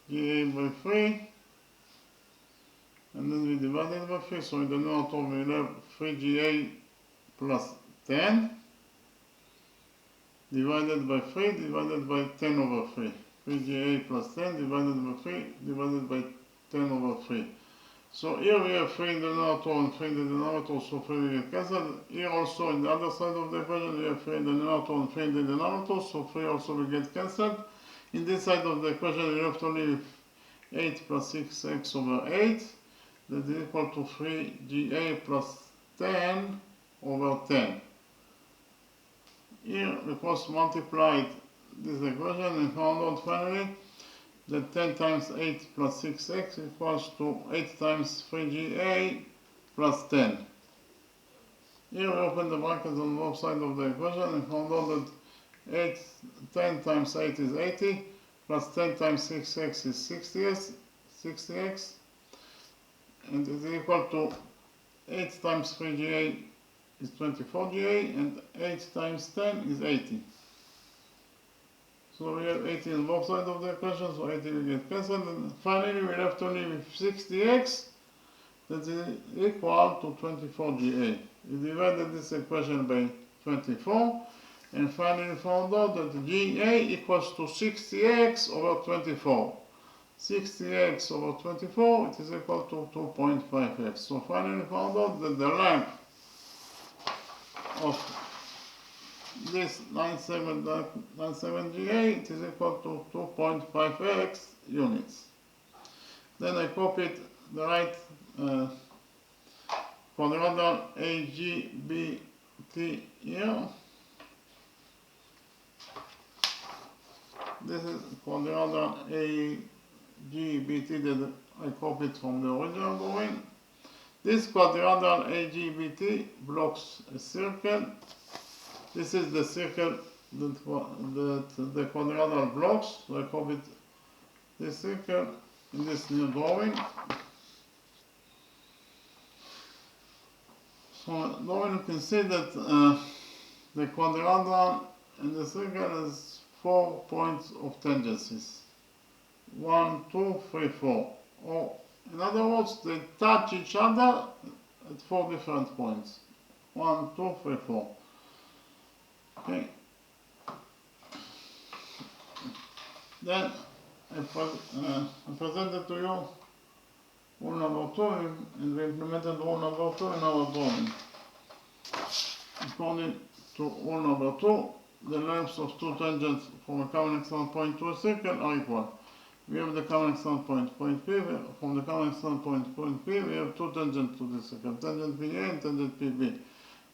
GA by 3 and then we divided by 3, so in the numerator we will have 3GA plus 10 divided by 3 divided by 10 over 3. 3GA plus 10 divided by 3 divided by 10 over 3. So here we have 3 in the numerator and 3 in the denominator, so 3 will get cancelled. Here also in the other side of the equation we have 3 in the numerator and 3 in the denominator, so 3 also will get cancelled. In this side of the equation we have only 8 plus 6x over 8, that is equal to 3GA plus 10 over 10. Here we cross multiplied this equation and found out finally that 10 times 8 plus 6x equals to 8 times 3GA plus 10. Here we open the brackets on both sides of the equation and found out that 10 times 8 is 80, plus 10 times 6x is 60x, and is equal to 8 times 3GA is 24GA, and 8 times 10 is 80. So we have 80 on both sides of the equation, so 80 will get cancelled, and finally we left only with 60x, that is equal to 24GA. We divided this equation by 24, and finally found out that GA equals to 60x over 24. 60x over 24, it is equal to 2.5x. So finally found out that the length of this 97 GA, it is equal to 2.5x units. Then I copied the right quadrilateral AGBT here. This is quadrilateral AGBT that I copied from the original drawing. This quadrilateral AGBT blocks a circle. This is the circle that the quadrilateral blocks. So I copied this circle in this new drawing. So now you can see that the quadrilateral and the circle has 4 points of tangencies. 1, 2, 3, 4. Or in other words, they touch each other at 4 different points. 1, 2, 3, 4. Okay. Then I presented to you rule number 2, and we implemented rule number 2 in our drawing. According to rule number 2, the lengths of two tangents from a common external point to a circle are equal. We have the common external point P. From the common external point P, we have two tangents to the circle, tangent PA and tangent PB.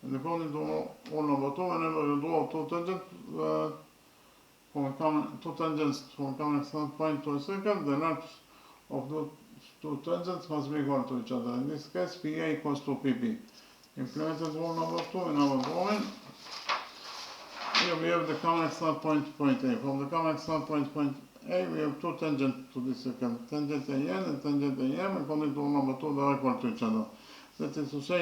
And according to rule number 2, whenever you draw two tangents from a common external point to a circle, the lengths of those two tangents must be equal to each other. In this case, PA equals to PB. Implemented rule number 2 in our drawing. Here we have the common external point A. From the common external point A, we have two tangents to this circle, tangent AN and tangent AM. According to rule number 2, they are equal to each other. That is to say,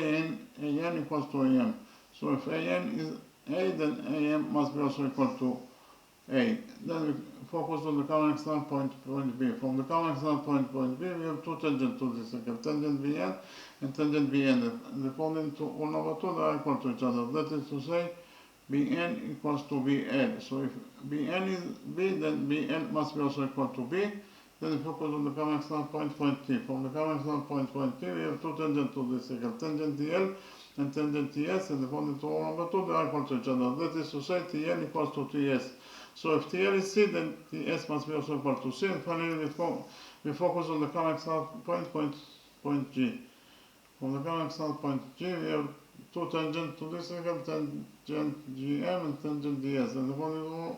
AN equals to AM. So if AN is A, then AM must be also equal to A. Then we focus on the common external point B. From the common external point B, we have two tangents to this circle, tangent BN and tangent BN. And according to rule number 2, they are equal to each other. That is to say, BN equals to BL. So if BN is B, then BN must be also equal to B. Then we focus on the common external point T. From the common external point T, we have two tangents to this circle, tangent TL and tangent TS, and according to rule number 2, they are equal to each other. That is to say, TL equals to TS. So if TL is C, then TS must be also equal to C. And finally, we focus on the common external point G. From the common external point G, we have two tangents to this circle, tangent GM and tangent DS. And according to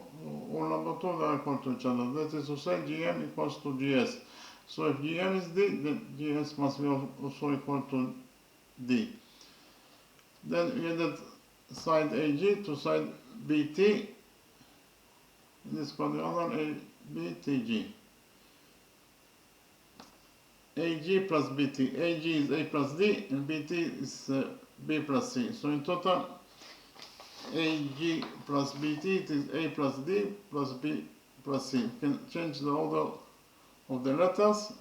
rule number 2, they are equal to each other. That is to say, GM equals to GS. So if GM is D, then GS must be also equal to D. Then we added side AG to side BT in this quadrilateral ABTG. AG plus BT. AG is A plus D and BT is B plus C. So in total, AG plus BT, it is A plus D plus B plus C. You can change the order of the letters.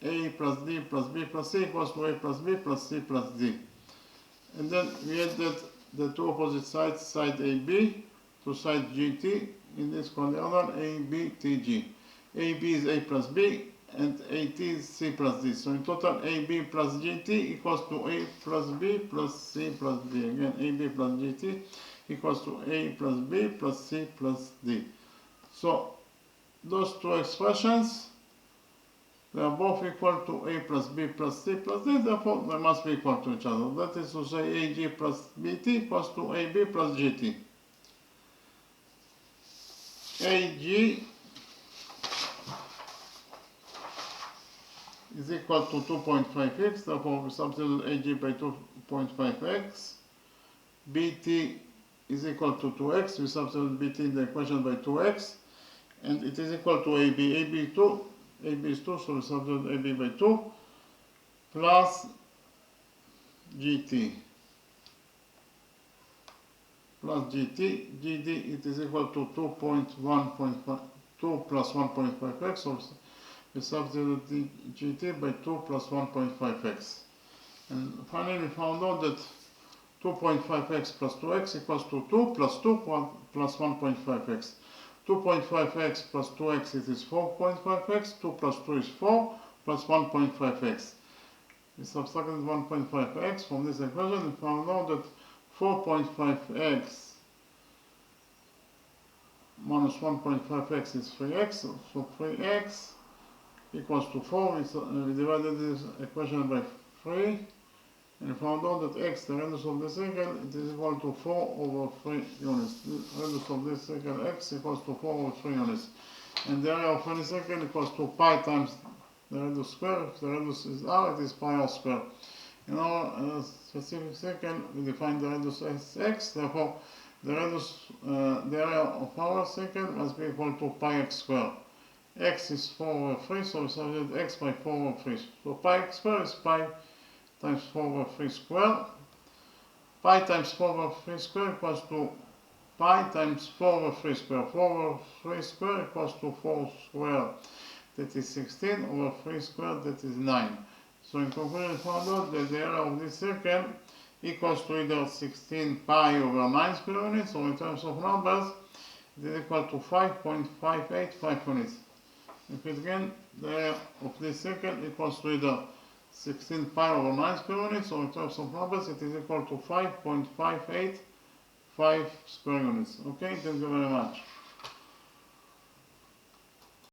A plus D plus B plus C equals to A plus B plus C plus D. And then we added the two opposite sides, side AB to side GT in this quadrilateral ABTG. AB is A plus B and AT is C plus D. So in total, AB plus GT equals to A plus B plus C plus D. Again, AB plus GT equals to A plus B plus C plus D. So those two expressions They are both equal to a plus b plus c plus d, therefore they must be equal to each other. That is to say ag plus bt equals to ab plus gt. ag is equal to 2.5x, therefore we substitute ag by 2.5x. bt is equal to 2x, we substitute bt in the equation by 2x. And it is equal to AB. AB is 2, so we substitute AB by 2 plus GT. Plus GT. GD, it is equal to 2 plus 1.5x, so we substitute the GT by 2 plus 1.5x. And finally we found out that 2.5x plus 2x equals to 2 plus 2 plus 1.5x. 2.5x plus 2x, it is 4.5x, 2 plus 2 is 4, plus 1.5x. We subtracted 1.5x from this equation and found out that 4.5x minus 1.5x is 3x, so 3x equals to 4. We divided this equation by 3. And we found out that x, the radius of the circle, it is equal to 4 over 3 units. The radius of this circle x equals to 4 over 3 units. And the area of any circle equals to pi times the radius square. If the radius is r, it is pi r square. In our specific circle, we define the radius as x, therefore the area of our circle must be equal to pi x square. X is 4 over 3, so we substitute x by 4 over 3. So pi x square is pi times 4 over 3 square. Pi times 4 over 3 square equals to pi times 4 over 3 square. 4 over 3 square equals to 4 square. That is 16 over 3 square, that is 9. So in conclusion, we found out that the area of this circle equals to either 16 pi over 9 square units, or in terms of numbers, it is equal to 5.585 units. If again, the area of this circle equals to either 16 pi over 9 square units, or in terms of numbers, it is equal to 5.585 square units. Okay, thank you very much.